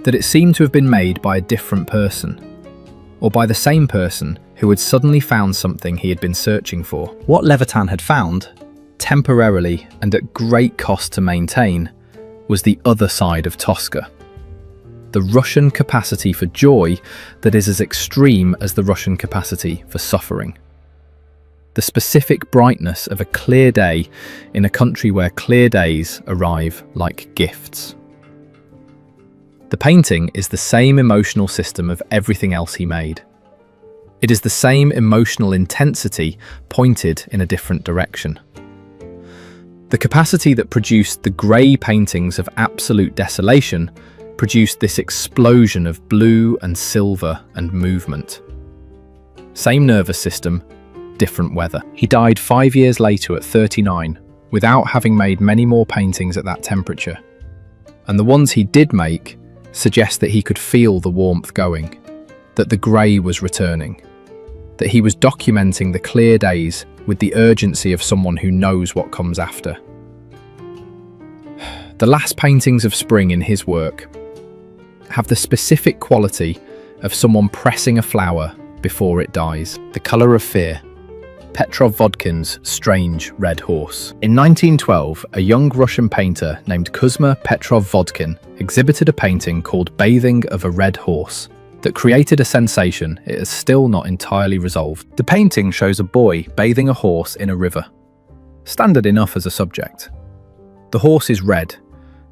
that it seemed to have been made by a different person, or by the same person who had suddenly found something he had been searching for. What Levitan had found, temporarily and at great cost to maintain, was the other side of Tosca. The Russian capacity for joy that is as extreme as the Russian capacity for suffering. The specific brightness of a clear day in a country where clear days arrive like gifts. The painting is the same emotional system of everything else he made. It is the same emotional intensity pointed in a different direction. The capacity that produced the grey paintings of absolute desolation produced this explosion of blue and silver and movement. Same nervous system, different weather. He died 5 years later at 39, without having made many more paintings at that temperature. And the ones he did make suggest that he could feel the warmth going, that the grey was returning, that he was documenting the clear days with the urgency of someone who knows what comes after. The last paintings of spring in his work have the specific quality of someone pressing a flower before it dies. The colour of fear. Petrov Vodkin's Strange Red Horse. In 1912, a young Russian painter named Kuzma Petrov Vodkin exhibited a painting called Bathing of a Red Horse that created a sensation it is still not entirely resolved. The painting shows a boy bathing a horse in a river. Standard enough as a subject. The horse is red,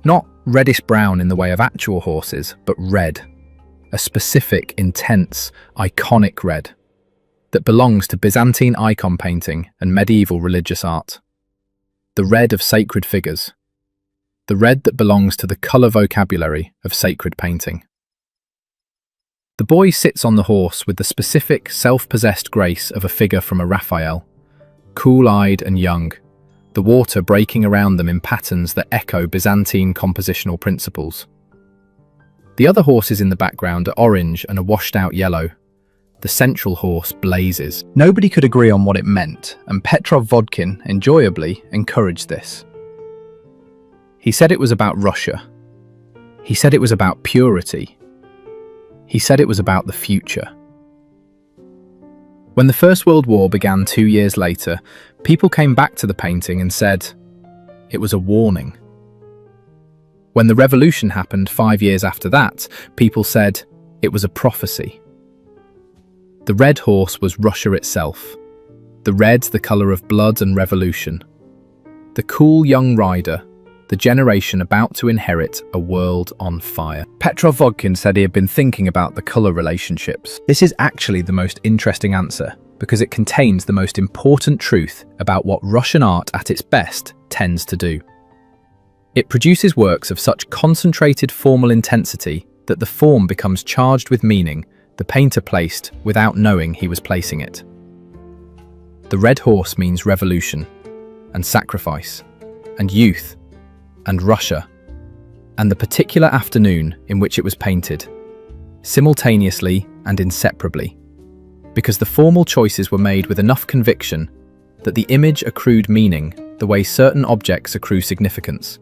not reddish-brown in the way of actual horses, but red. A specific, intense, iconic red that belongs to Byzantine icon painting and medieval religious art. The red of sacred figures. The red that belongs to the colour vocabulary of sacred painting. The boy sits on the horse with the specific, self-possessed grace of a figure from a Raphael, cool-eyed and young, the water breaking around them in patterns that echo Byzantine compositional principles. The other horses in the background are orange and a washed-out yellow. The central horse blazes. Nobody could agree on what it meant, and Petrov Vodkin, enjoyably, encouraged this. He said it was about Russia. He said it was about purity. He said it was about the future. When the First World War began 2 years later, people came back to the painting and said it was a warning. When the revolution happened 5 years after that, people said it was a prophecy. The red horse was Russia itself. The red, the colour of blood and revolution. The cool young rider, the generation about to inherit a world on fire. Petrov Vodkin said he had been thinking about the colour relationships. This is actually the most interesting answer, because it contains the most important truth about what Russian art at its best tends to do. It produces works of such concentrated formal intensity that the form becomes charged with meaning the painter placed without knowing he was placing it. The red horse means revolution, and sacrifice, and youth, and Russia, and the particular afternoon in which it was painted, simultaneously and inseparably, because the formal choices were made with enough conviction that the image accrued meaning the way certain objects accrue significance,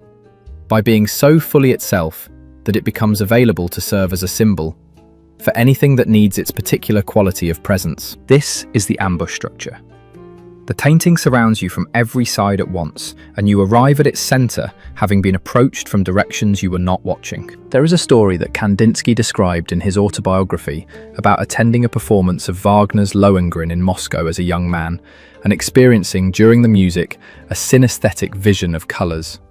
by being so fully itself that it becomes available to serve as a symbol for anything that needs its particular quality of presence. This is the ambush structure. The painting surrounds you from every side at once, and you arrive at its centre having been approached from directions you were not watching. There is a story that Kandinsky described in his autobiography about attending a performance of Wagner's Lohengrin in Moscow as a young man, and experiencing during the music a synesthetic vision of colours.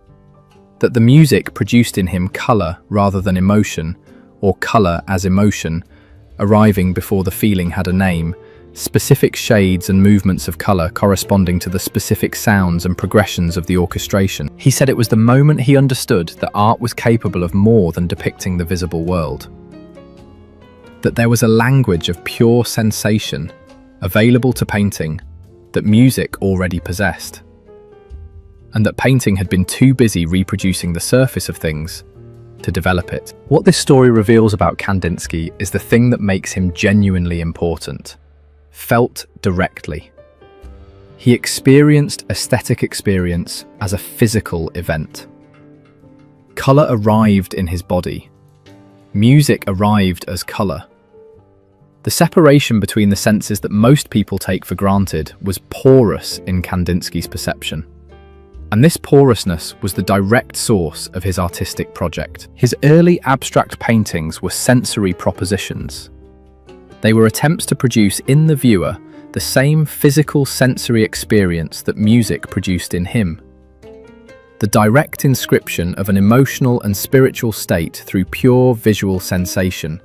That the music produced in him colour rather than emotion, or colour as emotion, arriving before the feeling had a name, specific shades and movements of colour corresponding to the specific sounds and progressions of the orchestration. He said it was the moment he understood that art was capable of more than depicting the visible world. That there was a language of pure sensation available to painting that music already possessed, and that painting had been too busy reproducing the surface of things to develop it. What this story reveals about Kandinsky is the thing that makes him genuinely important. Felt directly. He experienced aesthetic experience as a physical event. Colour arrived in his body. Music arrived as colour. The separation between the senses that most people take for granted was porous in Kandinsky's perception. And this porousness was the direct source of his artistic project. His early abstract paintings were sensory propositions. They were attempts to produce in the viewer the same physical sensory experience that music produced in him. The direct inscription of an emotional and spiritual state through pure visual sensation,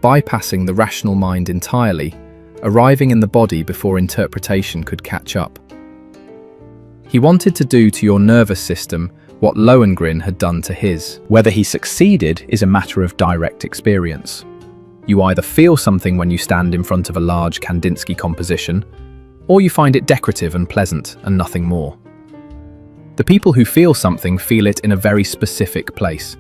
bypassing the rational mind entirely, arriving in the body before interpretation could catch up. He wanted to do to your nervous system what Lohengrin had done to his. Whether he succeeded is a matter of direct experience. You either feel something when you stand in front of a large Kandinsky composition, or you find it decorative and pleasant and nothing more. The people who feel something feel it in a very specific place,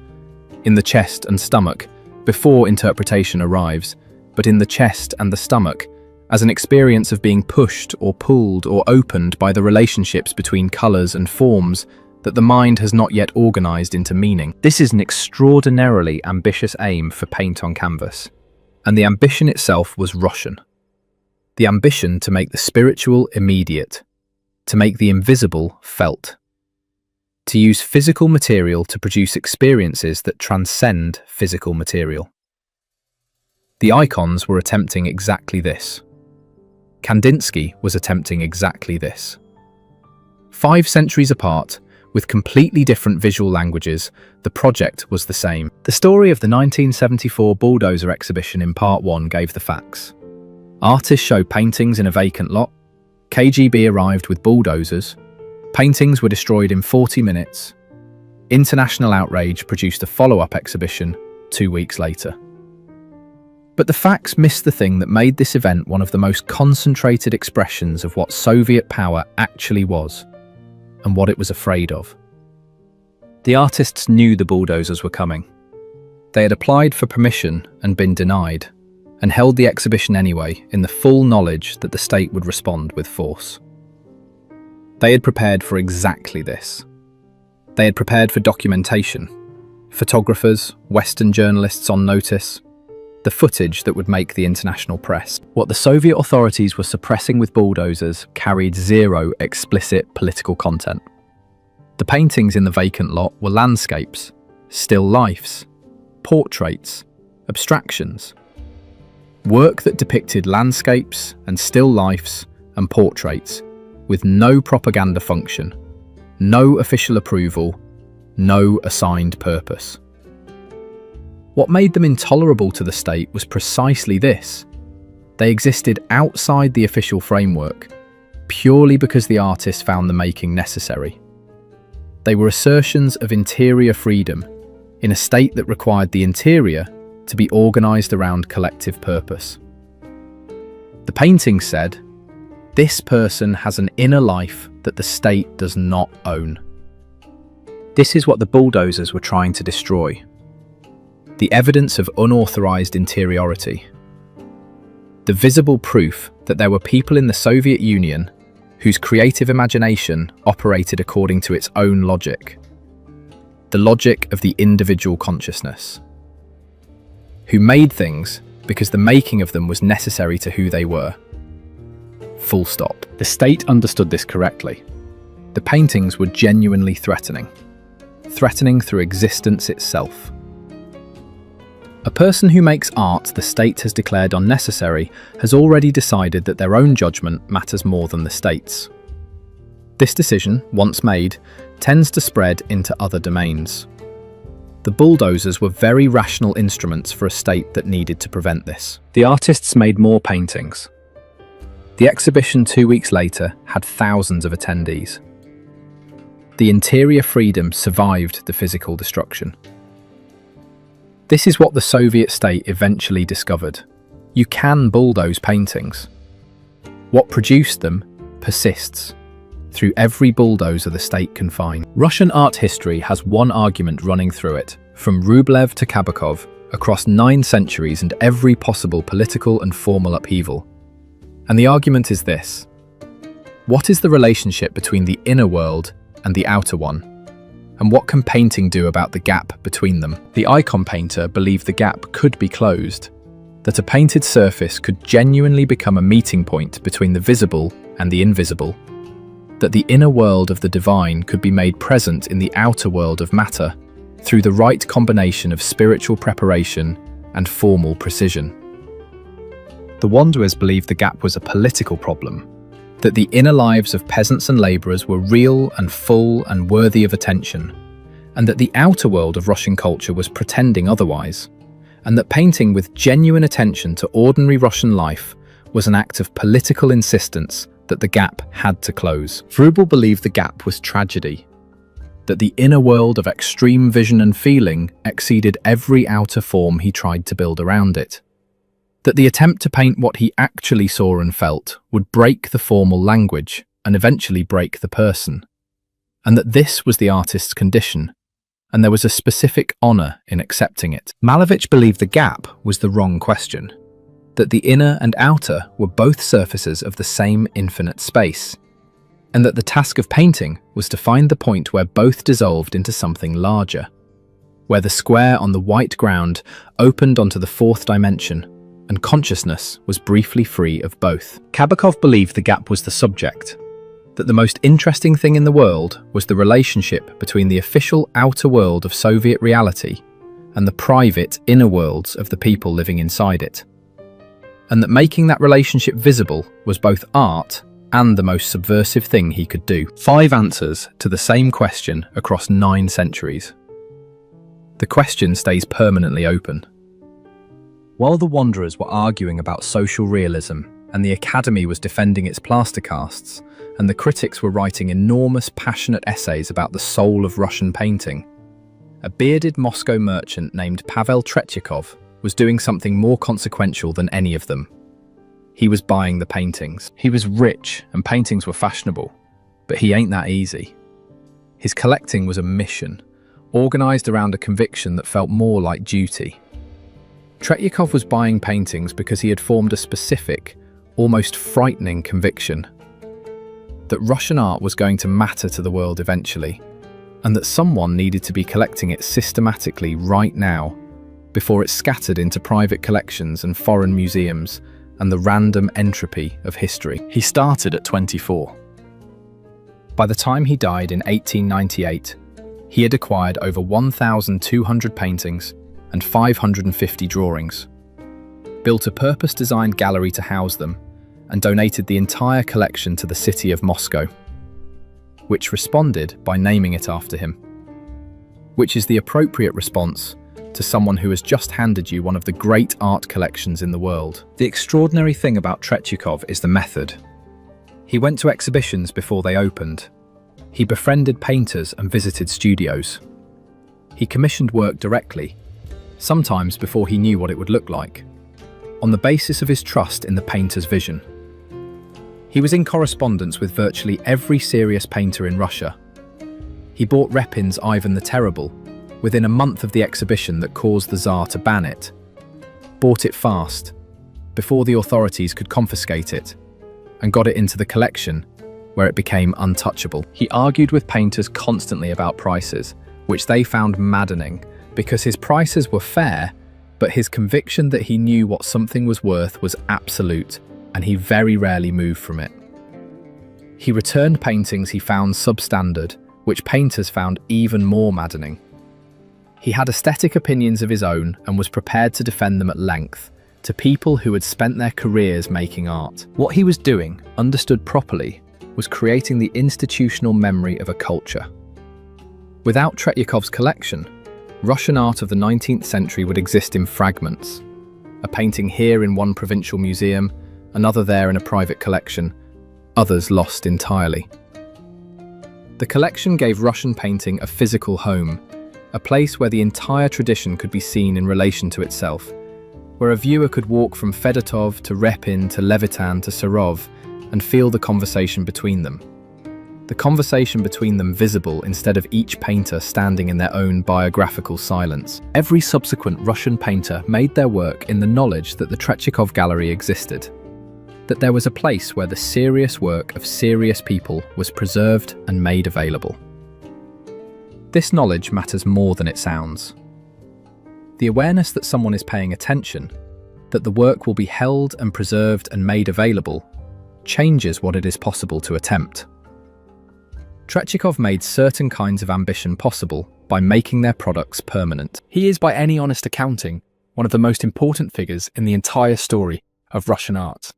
in the chest and stomach, before interpretation arrives, but in the chest and the stomach, as an experience of being pushed or pulled or opened by the relationships between colours and forms that the mind has not yet organised into meaning. This is an extraordinarily ambitious aim for paint on canvas. And the ambition itself was Russian. The ambition to make the spiritual immediate, to make the invisible felt, to use physical material to produce experiences that transcend physical material. The icons were attempting exactly this. Kandinsky was attempting exactly this. 5 centuries apart, with completely different visual languages, the project was the same. The story of the 1974 Bulldozer exhibition in Part 1 gave the facts. Artists showed paintings in a vacant lot. KGB arrived with bulldozers. Paintings were destroyed in 40 minutes. International outrage produced a follow-up exhibition 2 weeks later. But the facts missed the thing that made this event one of the most concentrated expressions of what Soviet power actually was, and what it was afraid of. The artists knew the bulldozers were coming. They had applied for permission and been denied, and held the exhibition anyway in the full knowledge that the state would respond with force. They had prepared for exactly this. They had prepared for documentation. Photographers, Western journalists on notice. The footage that would make the international press. What the Soviet authorities were suppressing with bulldozers carried zero explicit political content. The paintings in the vacant lot were landscapes, still lifes, portraits, abstractions. Work that depicted landscapes and still lifes and portraits with no propaganda function, no official approval, no assigned purpose. What made them intolerable to the state was precisely this. They existed outside the official framework, purely because the artists found the making necessary. They were assertions of interior freedom, in a state that required the interior to be organised around collective purpose. The painting said, "This person has an inner life that the state does not own." This is what the bulldozers were trying to destroy. The evidence of unauthorised interiority. The visible proof that there were people in the Soviet Union whose creative imagination operated according to its own logic. The logic of the individual consciousness. Who made things because the making of them was necessary to who they were. Full stop. The state understood this correctly. The paintings were genuinely threatening. Threatening through existence itself. A person who makes art the state has declared unnecessary has already decided that their own judgment matters more than the state's. This decision, once made, tends to spread into other domains. The bulldozers were very rational instruments for a state that needed to prevent this. The artists made more paintings. The exhibition 2 weeks later had thousands of attendees. The interior freedom survived the physical destruction. This is what the Soviet state eventually discovered. You can bulldoze paintings. What produced them persists through every bulldozer the state can find. Russian art history has one argument running through it, from Rublev to Kabakov, across 9 centuries and every possible political and formal upheaval. And the argument is this: what is the relationship between the inner world and the outer one? And what can painting do about the gap between them? The icon painter believed the gap could be closed, that a painted surface could genuinely become a meeting point between the visible and the invisible, that the inner world of the divine could be made present in the outer world of matter through the right combination of spiritual preparation and formal precision. The Wanderers believed the gap was a political problem, that the inner lives of peasants and labourers were real and full and worthy of attention, and that the outer world of Russian culture was pretending otherwise, and that painting with genuine attention to ordinary Russian life was an act of political insistence that the gap had to close. Vrubel believed the gap was tragedy, that the inner world of extreme vision and feeling exceeded every outer form he tried to build around it, that the attempt to paint what he actually saw and felt would break the formal language and eventually break the person, and that this was the artist's condition, and there was a specific honour in accepting it. Malevich believed the gap was the wrong question, that the inner and outer were both surfaces of the same infinite space, and that the task of painting was to find the point where both dissolved into something larger, where the square on the white ground opened onto the fourth dimension, and consciousness was briefly free of both. Kabakov believed the gap was the subject, that the most interesting thing in the world was the relationship between the official outer world of Soviet reality and the private inner worlds of the people living inside it, and that making that relationship visible was both art and the most subversive thing he could do. 5 answers to the same question across 9 centuries. The question stays permanently open. While the Wanderers were arguing about social realism, and the Academy was defending its plaster casts, and the critics were writing enormous passionate essays about the soul of Russian painting, a bearded Moscow merchant named Pavel Tretyakov was doing something more consequential than any of them. He was buying the paintings. He was rich, and paintings were fashionable, but he ain't that easy. His collecting was a mission, organised around a conviction that felt more like duty. Tretyakov was buying paintings because he had formed a specific, almost frightening conviction that Russian art was going to matter to the world eventually, and that someone needed to be collecting it systematically right now, before it scattered into private collections and foreign museums and the random entropy of history. He started at 24. By the time he died in 1898, he had acquired over 1,200 paintings and 550 drawings, built a purpose-designed gallery to house them, and donated the entire collection to the city of Moscow, which responded by naming it after him, which is the appropriate response to someone who has just handed you one of the great art collections in the world. The extraordinary thing about Tretyakov is the method. He went to exhibitions before they opened. He befriended painters and visited studios. He commissioned work directly, sometimes before he knew what it would look like, on the basis of his trust in the painter's vision. He was in correspondence with virtually every serious painter in Russia. He bought Repin's Ivan the Terrible within a month of the exhibition that caused the Tsar to ban it, bought it fast, before the authorities could confiscate it, and got it into the collection, where it became untouchable. He argued with painters constantly about prices, which they found maddening, because his prices were fair, but his conviction that he knew what something was worth was absolute, and he very rarely moved from it. He returned paintings he found substandard, which painters found even more maddening. He had aesthetic opinions of his own and was prepared to defend them at length, to people who had spent their careers making art. What he was doing, understood properly, was creating the institutional memory of a culture. Without Tretyakov's collection, Russian art of the 19th century would exist in fragments. A painting here in one provincial museum, another there in a private collection, others lost entirely. The collection gave Russian painting a physical home, a place where the entire tradition could be seen in relation to itself, where a viewer could walk from Fedotov to Repin to Levitan to Serov and feel the conversation between them. The conversation between them visible instead of each painter standing in their own biographical silence. Every subsequent Russian painter made their work in the knowledge that the Tretyakov Gallery existed, that there was a place where the serious work of serious people was preserved and made available. This knowledge matters more than it sounds. The awareness that someone is paying attention, that the work will be held and preserved and made available, changes what it is possible to attempt. Tretyakov made certain kinds of ambition possible by making their products permanent. He is, by any honest accounting, one of the most important figures in the entire story of Russian art,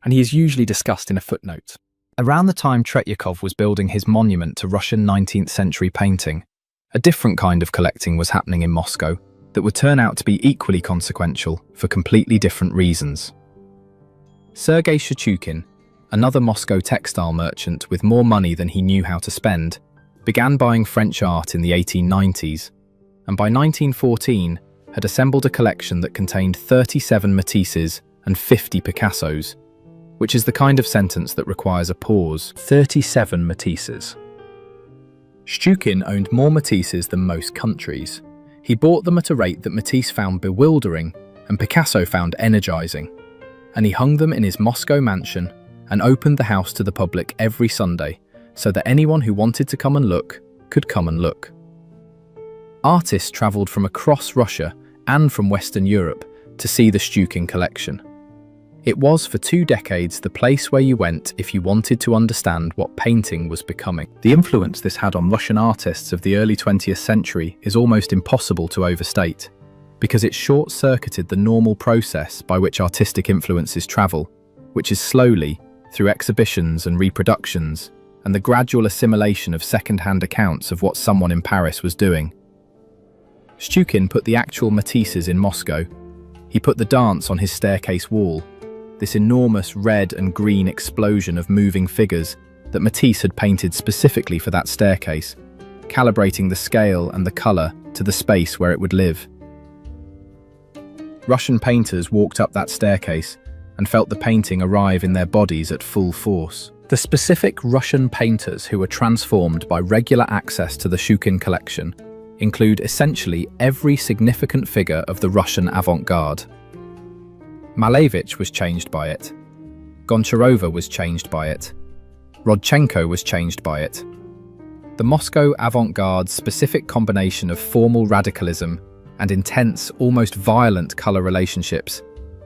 and he is usually discussed in a footnote. Around the time Tretyakov was building his monument to Russian 19th century painting, a different kind of collecting was happening in Moscow that would turn out to be equally consequential for completely different reasons. Sergei Shchukin, another Moscow textile merchant with more money than he knew how to spend, began buying French art in the 1890s, and by 1914 had assembled a collection that contained 37 Matisses and 50 Picassos, which is the kind of sentence that requires a pause. 37 Matisses. Shchukin owned more Matisses than most countries. He bought them at a rate that Matisse found bewildering and Picasso found energizing, and he hung them in his Moscow mansion and opened the house to the public every Sunday so that anyone who wanted to come and look could come and look. Artists travelled from across Russia and from Western Europe to see the Shchukin collection. It was for 2 decades the place where you went if you wanted to understand what painting was becoming. The influence this had on Russian artists of the early 20th century is almost impossible to overstate, because it short-circuited the normal process by which artistic influences travel, which is slowly, through exhibitions and reproductions, and the gradual assimilation of second-hand accounts of what someone in Paris was doing. Shchukin put the actual Matisses in Moscow. He put the dance on his staircase wall, this enormous red and green explosion of moving figures that Matisse had painted specifically for that staircase, calibrating the scale and the colour to the space where it would live. Russian painters walked up that staircase and felt the painting arrive in their bodies at full force. The specific Russian painters who were transformed by regular access to the Shchukin collection include essentially every significant figure of the Russian avant-garde. Malevich was changed by it. Goncharova was changed by it. Rodchenko was changed by it. The Moscow avant-garde's specific combination of formal radicalism and intense, almost violent colour relationships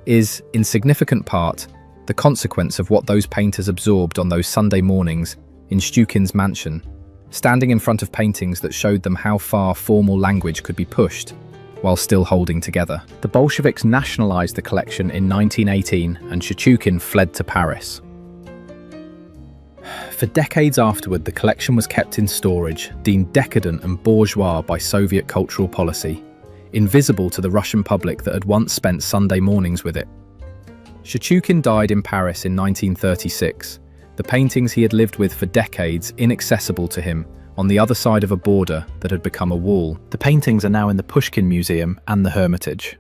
is, in significant part, the consequence of what those painters absorbed on those Sunday mornings in Shchukin's mansion, standing in front of paintings that showed them how far formal language could be pushed while still holding together. The Bolsheviks nationalized the collection in 1918 and Shchukin fled to Paris. For decades afterward, the collection was kept in storage, deemed decadent and bourgeois by Soviet cultural policy, invisible to the Russian public that had once spent Sunday mornings with it. Shchukin died in Paris in 1936, the paintings he had lived with for decades inaccessible to him, on the other side of a border that had become a wall. The paintings are now in the Pushkin Museum and the Hermitage.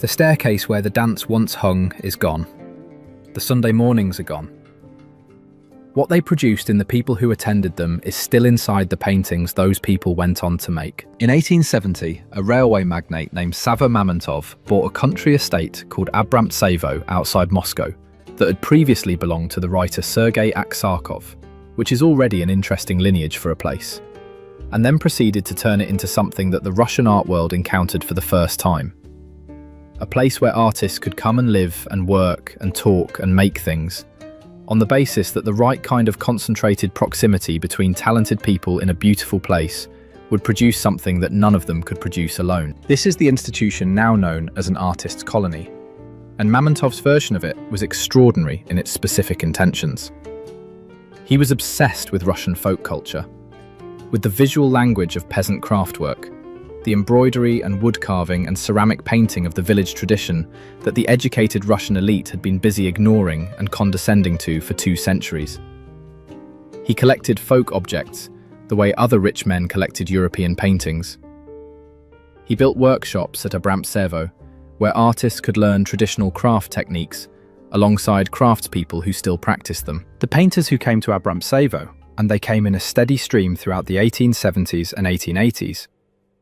The staircase where the dance once hung is gone. The Sunday mornings are gone. What they produced in the people who attended them is still inside the paintings those people went on to make. In 1870, a railway magnate named Sava Mamontov bought a country estate called Abramtsevo outside Moscow that had previously belonged to the writer Sergei Aksakov, which is already an interesting lineage for a place, and then proceeded to turn it into something that the Russian art world encountered for the first time. A place where artists could come and live and work and talk and make things, on the basis that the right kind of concentrated proximity between talented people in a beautiful place would produce something that none of them could produce alone. This is the institution now known as an artist's colony, and Mamontov's version of it was extraordinary in its specific intentions. He was obsessed with Russian folk culture, with the visual language of peasant craftwork, the embroidery and wood carving and ceramic painting of the village tradition that the educated Russian elite had been busy ignoring and condescending to for 2 centuries. He collected folk objects the way other rich men collected European paintings. He built workshops at Abramtsevo where artists could learn traditional craft techniques alongside craftspeople who still practiced them. The painters who came to Abramtsevo, and they came in a steady stream throughout the 1870s and 1880s,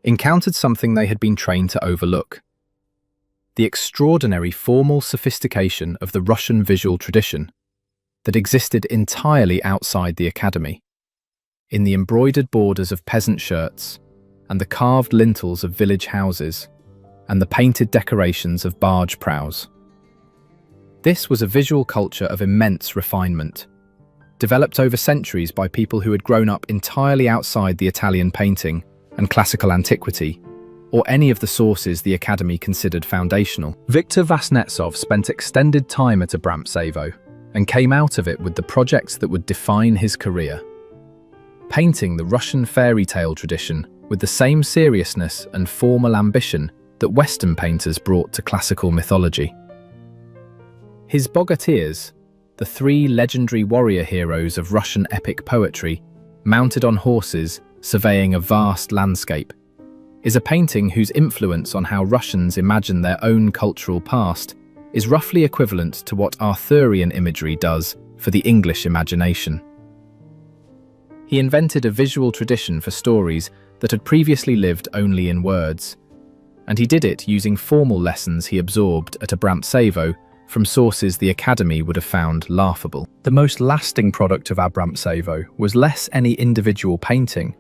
encountered something they had been trained to overlook: the extraordinary formal sophistication of the Russian visual tradition that existed entirely outside the academy, in the embroidered borders of peasant shirts and the carved lintels of village houses and the painted decorations of barge prows. This was a visual culture of immense refinement, developed over centuries by people who had grown up entirely outside the Italian painting and classical antiquity, or any of the sources the Academy considered foundational. Viktor Vasnetsov spent extended time at Abramtsevo and came out of it with the projects that would define his career, painting the Russian fairy tale tradition with the same seriousness and formal ambition that Western painters brought to classical mythology. His bogatirs, the 3 legendary warrior heroes of Russian epic poetry, mounted on horses, surveying a vast landscape, is a painting whose influence on how Russians imagine their own cultural past is roughly equivalent to what Arthurian imagery does for the English imagination. He invented a visual tradition for stories that had previously lived only in words, and he did it using formal lessons he absorbed at Abramtsevo from sources the Academy would have found laughable. The most lasting product of Abramtsevo was less any individual painting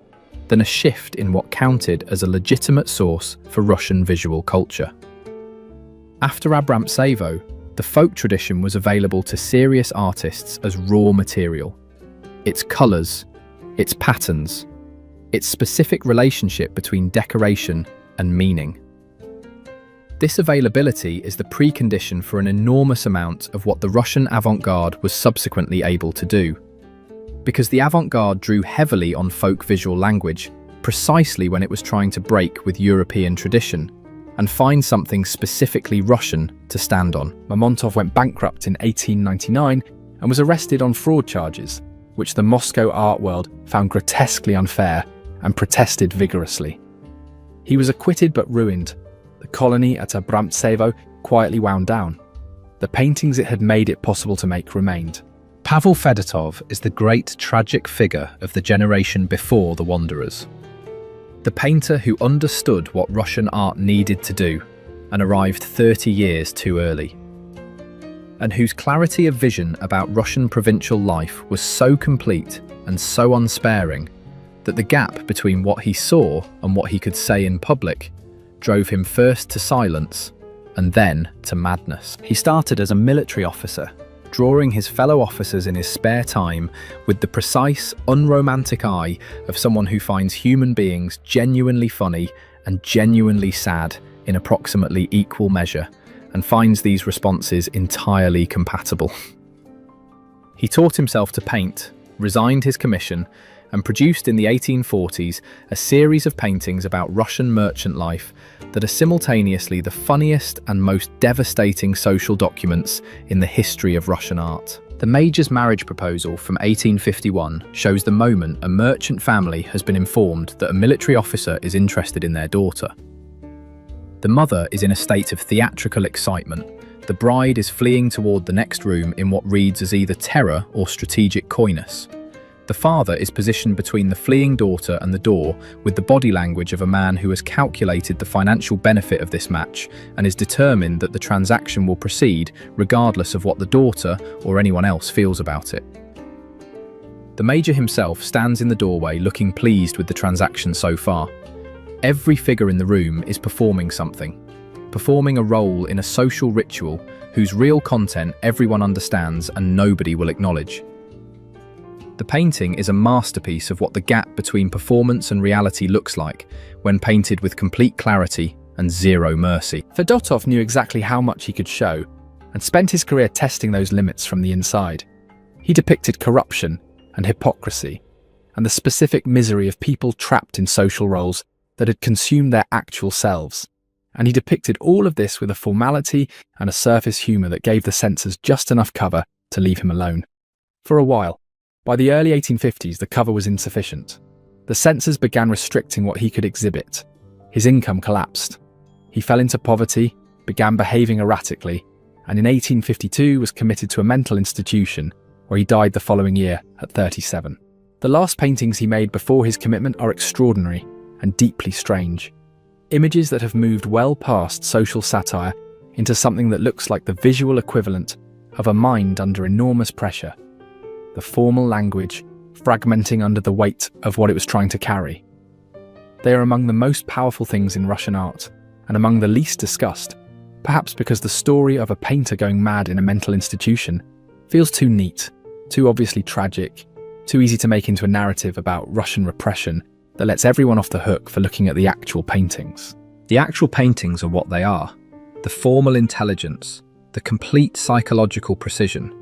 than a shift in what counted as a legitimate source for Russian visual culture. After Abramtsevo, the folk tradition was available to serious artists as raw material. Its colours, its patterns, its specific relationship between decoration and meaning. This availability is the precondition for an enormous amount of what the Russian avant-garde was subsequently able to do. Because the avant-garde drew heavily on folk visual language, precisely when it was trying to break with European tradition and find something specifically Russian to stand on. Mamontov went bankrupt in 1899 and was arrested on fraud charges, which the Moscow art world found grotesquely unfair and protested vigorously. He was acquitted but ruined. The colony at Abramtsevo quietly wound down. The paintings it had made it possible to make remained. Pavel Fedotov is the great tragic figure of the generation before the Wanderers. The painter who understood what Russian art needed to do and arrived 30 years too early. and whose clarity of vision about Russian provincial life was so complete and so unsparing that the gap between what he saw and what he could say in public drove him first to silence and then to madness. He started as a military officer, drawing his fellow officers in his spare time with the precise, unromantic eye of someone who finds human beings genuinely funny and genuinely sad in approximately equal measure, and finds these responses entirely compatible. He taught himself to paint, resigned his commission, and produced in the 1840s a series of paintings about Russian merchant life that are simultaneously the funniest and most devastating social documents in the history of Russian art. The Major's marriage proposal from 1851 shows the moment a merchant family has been informed that a military officer is interested in their daughter. The mother is in a state of theatrical excitement. The bride is fleeing toward the next room in what reads as either terror or strategic coyness. The father is positioned between the fleeing daughter and the door with the body language of a man who has calculated the financial benefit of this match and is determined that the transaction will proceed regardless of what the daughter or anyone else feels about it. The Major himself stands in the doorway looking pleased with the transaction so far. Every figure in the room is performing something, performing a role in a social ritual whose real content everyone understands and nobody will acknowledge. The painting is a masterpiece of what the gap between performance and reality looks like when painted with complete clarity and zero mercy. Fedotov knew exactly how much he could show and spent his career testing those limits from the inside. He depicted corruption and hypocrisy and the specific misery of people trapped in social roles that had consumed their actual selves. And he depicted all of this with a formality and a surface humour that gave the censors just enough cover to leave him alone. For a while, by the early 1850s, the cover was insufficient. The censors began restricting what he could exhibit. His income collapsed. He fell into poverty, began behaving erratically, and in 1852 was committed to a mental institution where he died the following year at 37. The last paintings he made before his commitment are extraordinary and deeply strange. Images that have moved well past social satire into something that looks like the visual equivalent of a mind under enormous pressure. The formal language fragmenting under the weight of what it was trying to carry. They are among the most powerful things in Russian art, and among the least discussed, perhaps because the story of a painter going mad in a mental institution feels too neat, too obviously tragic, too easy to make into a narrative about Russian repression that lets everyone off the hook for looking at the actual paintings. The actual paintings are what they are: the formal intelligence, the complete psychological precision,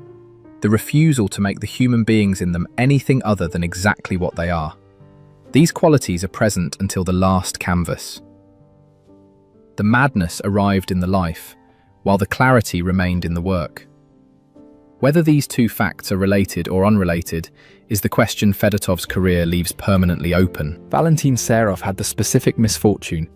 the refusal to make the human beings in them anything other than exactly what they are. These qualities are present until the last canvas. The madness arrived in the life, while the clarity remained in the work. Whether these two facts are related or unrelated is the question Fedotov's career leaves permanently open. Valentin Serov had the specific misfortune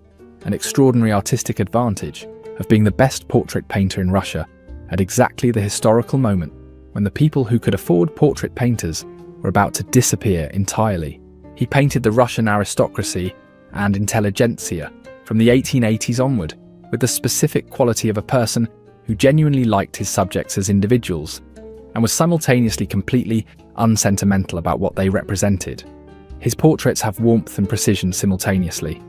and extraordinary artistic advantage of being the best portrait painter in Russia at exactly the historical moment when the people who could afford portrait painters were about to disappear entirely. He painted the Russian aristocracy and intelligentsia from the 1880s onward with the specific quality of a person who genuinely liked his subjects as individuals and was simultaneously completely unsentimental about what they represented. His portraits have warmth and precision simultaneously.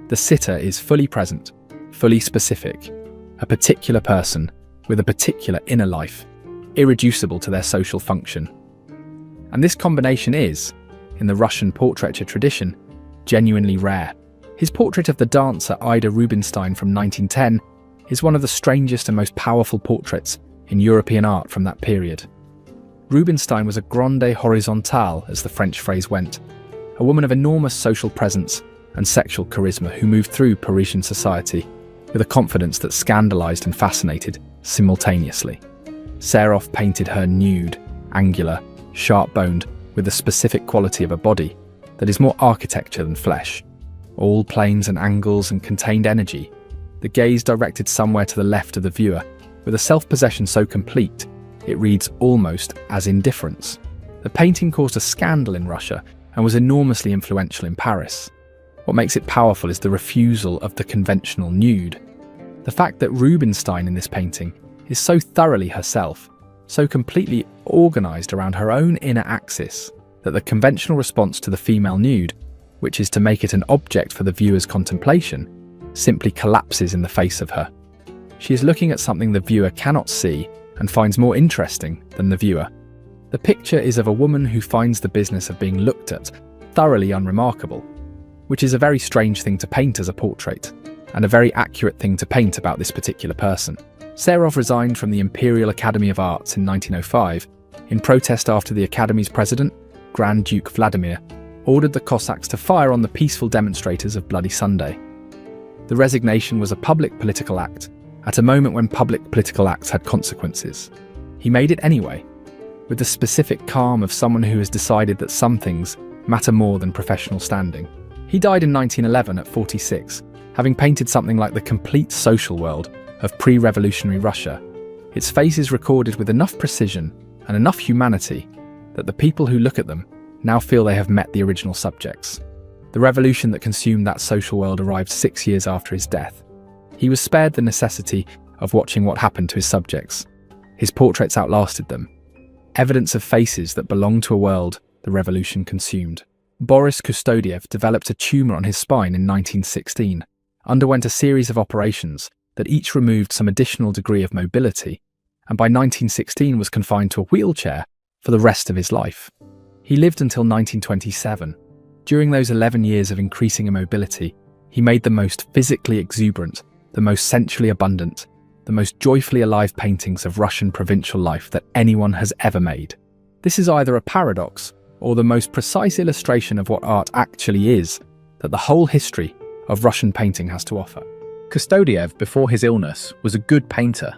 The sitter is fully present, fully specific, a particular person with a particular inner life, irreducible to their social function. And this combination is, in the Russian portraiture tradition, genuinely rare. His portrait of the dancer Ida Rubinstein from 1910 is one of the strangest and most powerful portraits in European art from that period. Rubinstein was a grande horizontale, as the French phrase went, a woman of enormous social presence and sexual charisma who moved through Parisian society with a confidence that scandalized and fascinated simultaneously. Serov painted her nude, angular, sharp-boned, with the specific quality of a body that is more architecture than flesh. All planes and angles and contained energy, the gaze directed somewhere to the left of the viewer, with a self-possession so complete, it reads almost as indifference. The painting caused a scandal in Russia and was enormously influential in Paris. What makes it powerful is the refusal of the conventional nude. The fact that Rubinstein in this painting is so thoroughly herself, so completely organized around her own inner axis, that the conventional response to the female nude, which is to make it an object for the viewer's contemplation, simply collapses in the face of her. She is looking at something the viewer cannot see and finds more interesting than the viewer. The picture is of a woman who finds the business of being looked at thoroughly unremarkable, which is a very strange thing to paint as a portrait, and a very accurate thing to paint about this particular person. Serov resigned from the Imperial Academy of Arts in 1905 in protest after the Academy's president, Grand Duke Vladimir, ordered the Cossacks to fire on the peaceful demonstrators of Bloody Sunday. The resignation was a public political act, at a moment when public political acts had consequences. He made it anyway, with the specific calm of someone who has decided that some things matter more than professional standing. He died in 1911 at 46, having painted something like the complete social world of pre-revolutionary Russia. Its face is recorded with enough precision and enough humanity that the people who look at them now feel they have met the original subjects. The revolution that consumed that social world arrived 6 years after his death. He was spared the necessity of watching what happened to his subjects. His portraits outlasted them, evidence of faces that belonged to a world the revolution consumed. Boris Kustodiev developed a tumour on his spine in 1916, underwent a series of operations that each removed some additional degree of mobility, and by 1916 was confined to a wheelchair for the rest of his life. He lived until 1927. During those 11 years of increasing immobility, he made the most physically exuberant, the most sensually abundant, the most joyfully alive paintings of Russian provincial life that anyone has ever made. This is either a paradox or the most precise illustration of what art actually is that the whole history of Russian painting has to offer. Kustodiev, before his illness, was a good painter,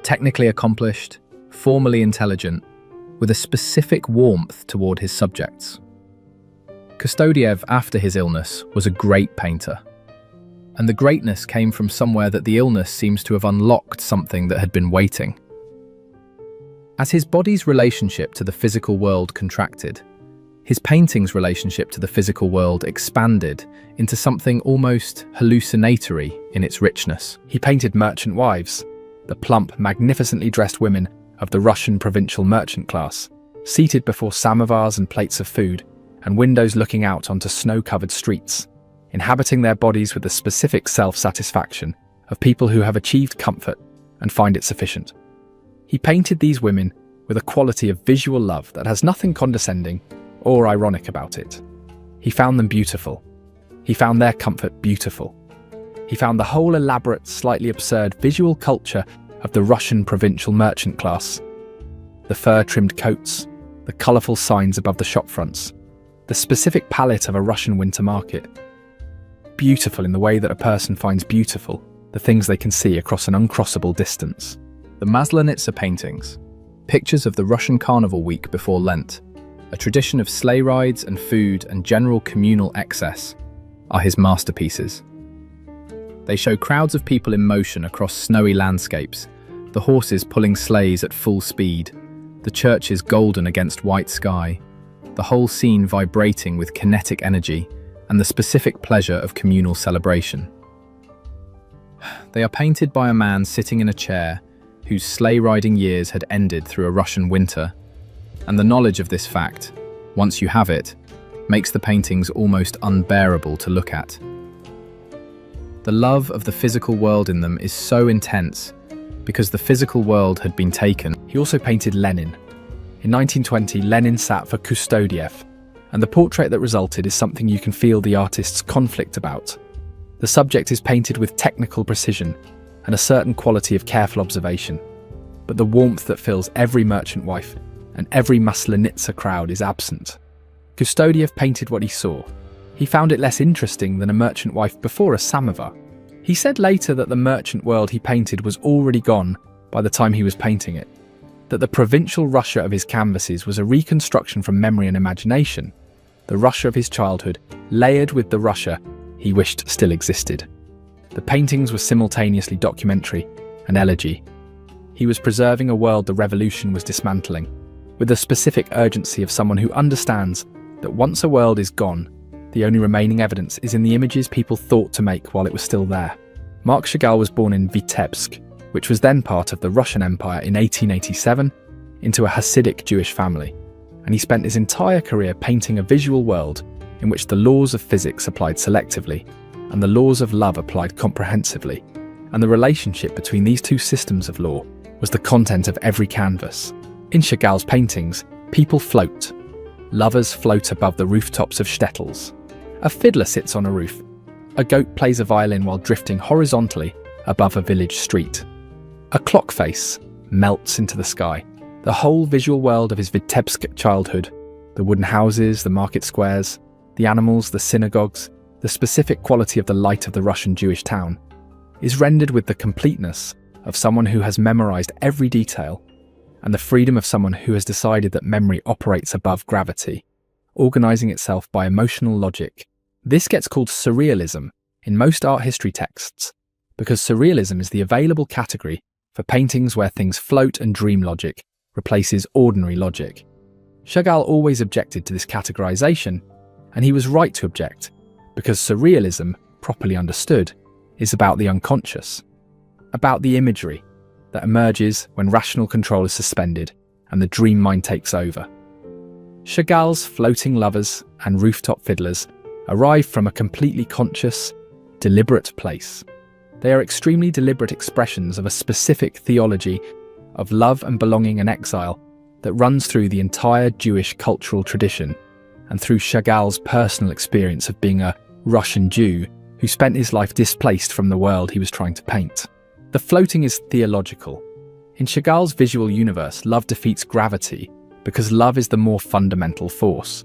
technically accomplished, formally intelligent, with a specific warmth toward his subjects. Kustodiev, after his illness, was a great painter. And the greatness came from somewhere that the illness seems to have unlocked something that had been waiting. As his body's relationship to the physical world contracted, his painting's relationship to the physical world expanded into something almost hallucinatory in its richness. He painted merchant wives, the plump, magnificently dressed women of the Russian provincial merchant class, seated before samovars and plates of food, and windows looking out onto snow-covered streets, inhabiting their bodies with the specific self-satisfaction of people who have achieved comfort and find it sufficient. He painted these women with a quality of visual love that has nothing condescending or ironic about it. He found them beautiful. He found their comfort beautiful. He found the whole elaborate, slightly absurd visual culture of the Russian provincial merchant class. The fur-trimmed coats, the colourful signs above the shop fronts, the specific palette of a Russian winter market. Beautiful in the way that a person finds beautiful the things they can see across an uncrossable distance. The Maslenitsa paintings, pictures of the Russian carnival week before Lent, a tradition of sleigh rides and food and general communal excess, are his masterpieces. They show crowds of people in motion across snowy landscapes, the horses pulling sleighs at full speed, the churches golden against white sky, the whole scene vibrating with kinetic energy and the specific pleasure of communal celebration. They are painted by a man sitting in a chair whose sleigh riding years had ended through a Russian winter, and the knowledge of this fact, once you have it, makes the paintings almost unbearable to look at. The love of the physical world in them is so intense because the physical world had been taken. He also painted Lenin. In 1920, Lenin sat for Kustodiev, and the portrait that resulted is something you can feel the artist's conflict about. The subject is painted with technical precision and a certain quality of careful observation, but the warmth that fills every merchant wife and every Maslenitsa crowd is absent. Kustodiev painted what he saw. He found it less interesting than a merchant wife before a samovar. He said later that the merchant world he painted was already gone by the time he was painting it, that the provincial Russia of his canvases was a reconstruction from memory and imagination, the Russia of his childhood layered with the Russia he wished still existed. The paintings were simultaneously documentary and elegy. He was preserving a world the revolution was dismantling, with the specific urgency of someone who understands that once a world is gone, the only remaining evidence is in the images people thought to make while it was still there. Marc Chagall was born in Vitebsk, which was then part of the Russian Empire in 1887, into a Hasidic Jewish family, and he spent his entire career painting a visual world in which the laws of physics applied selectively and the laws of love applied comprehensively, and the relationship between these two systems of law was the content of every canvas. In Chagall's paintings, people float. Lovers float above the rooftops of shtetls. A fiddler sits on a roof. A goat plays a violin while drifting horizontally above a village street. A clock face melts into the sky. The whole visual world of his Vitebsk childhood, the wooden houses, the market squares, the animals, the synagogues, the specific quality of the light of the Russian Jewish town, is rendered with the completeness of someone who has memorized every detail and the freedom of someone who has decided that memory operates above gravity, organizing itself by emotional logic. This gets called surrealism in most art history texts, because surrealism is the available category for paintings where things float and dream logic replaces ordinary logic. Chagall always objected to this categorization, and he was right to object, because surrealism, properly understood, is about the unconscious, about the imagery that emerges when rational control is suspended and the dream mind takes over. Chagall's floating lovers and rooftop fiddlers arrive from a completely conscious, deliberate place. They are extremely deliberate expressions of a specific theology of love and belonging and exile that runs through the entire Jewish cultural tradition and through Chagall's personal experience of being a Russian Jew who spent his life displaced from the world he was trying to paint. The floating is theological. In Chagall's visual universe, love defeats gravity because love is the more fundamental force.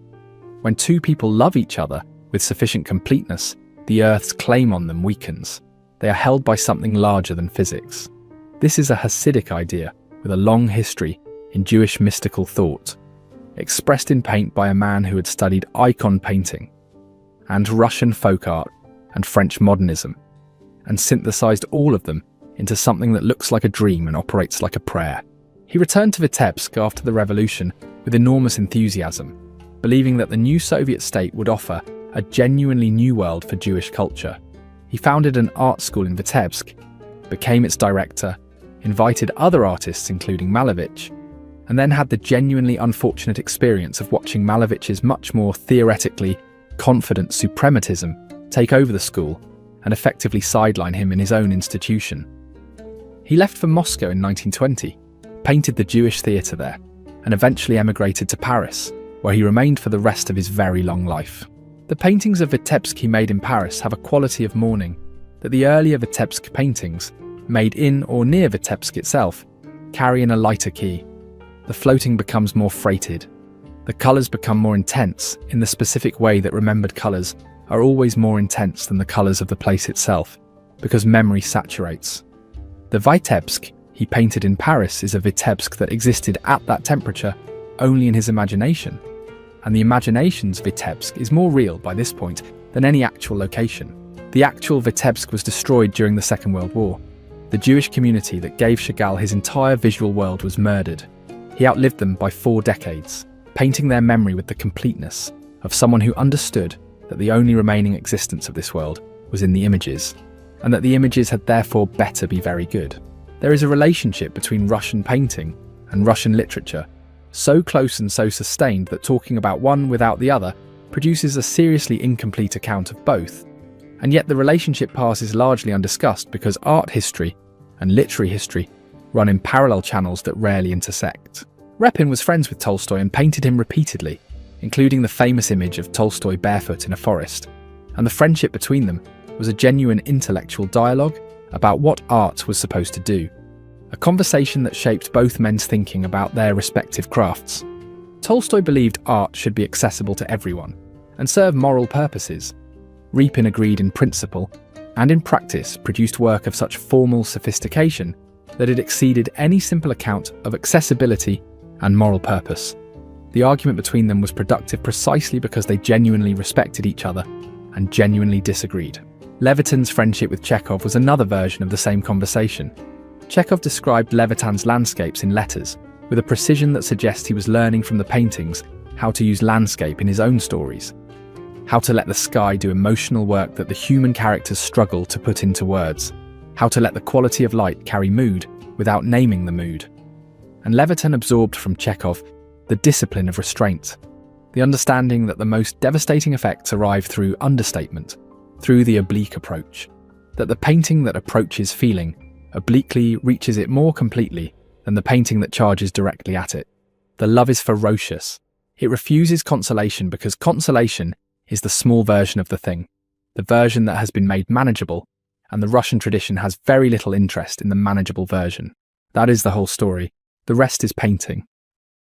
When two people love each other with sufficient completeness, the Earth's claim on them weakens. They are held by something larger than physics. This is a Hasidic idea with a long history in Jewish mystical thought, expressed in paint by a man who had studied icon painting and Russian folk art and French modernism, and synthesized all of them into something that looks like a dream and operates like a prayer. He returned to Vitebsk after the revolution with enormous enthusiasm, believing that the new Soviet state would offer a genuinely new world for Jewish culture. He founded an art school in Vitebsk, became its director, invited other artists including Malevich, and then had the genuinely unfortunate experience of watching Malevich's much more theoretically confident suprematism take over the school and effectively sideline him in his own institution. He left for Moscow in 1920, painted the Jewish theatre there, and eventually emigrated to Paris, where he remained for the rest of his very long life. The paintings of Vitebsk he made in Paris have a quality of mourning that the earlier Vitebsk paintings, made in or near Vitebsk itself, carry in a lighter key. The floating becomes more freighted. The colours become more intense in the specific way that remembered colours are always more intense than the colours of the place itself, because memory saturates. The Vitebsk he painted in Paris is a Vitebsk that existed at that temperature only in his imagination, and the imagination's Vitebsk is more real by this point than any actual location. The actual Vitebsk was destroyed during the Second World War. The Jewish community that gave Chagall his entire visual world was murdered. He outlived them by 4 decades, painting their memory with the completeness of someone who understood that the only remaining existence of this world was in the images, and that the images had therefore better be very good. There is a relationship between Russian painting and Russian literature, so close and so sustained that talking about one without the other produces a seriously incomplete account of both. And yet the relationship passes largely undiscussed because art history and literary history run in parallel channels that rarely intersect. Repin was friends with Tolstoy and painted him repeatedly, including the famous image of Tolstoy barefoot in a forest, and the friendship between them was a genuine intellectual dialogue about what art was supposed to do, a conversation that shaped both men's thinking about their respective crafts. Tolstoy believed art should be accessible to everyone and serve moral purposes. Repin agreed in principle and in practice produced work of such formal sophistication that it exceeded any simple account of accessibility and moral purpose. The argument between them was productive precisely because they genuinely respected each other and genuinely disagreed. Levitan's friendship with Chekhov was another version of the same conversation. Chekhov described Levitan's landscapes in letters with a precision that suggests he was learning from the paintings how to use landscape in his own stories, how to let the sky do emotional work that the human characters struggle to put into words. how to let the quality of light carry mood without naming the mood. And Levitin absorbed from Chekhov the discipline of restraint, the understanding that the most devastating effects arrive through understatement, through the oblique approach, that the painting that approaches feeling obliquely reaches it more completely than the painting that charges directly at it. The love is ferocious. It refuses consolation because consolation is the small version of the thing, the version that has been made manageable, and the Russian tradition has very little interest in the manageable version. That is the whole story. The rest is painting.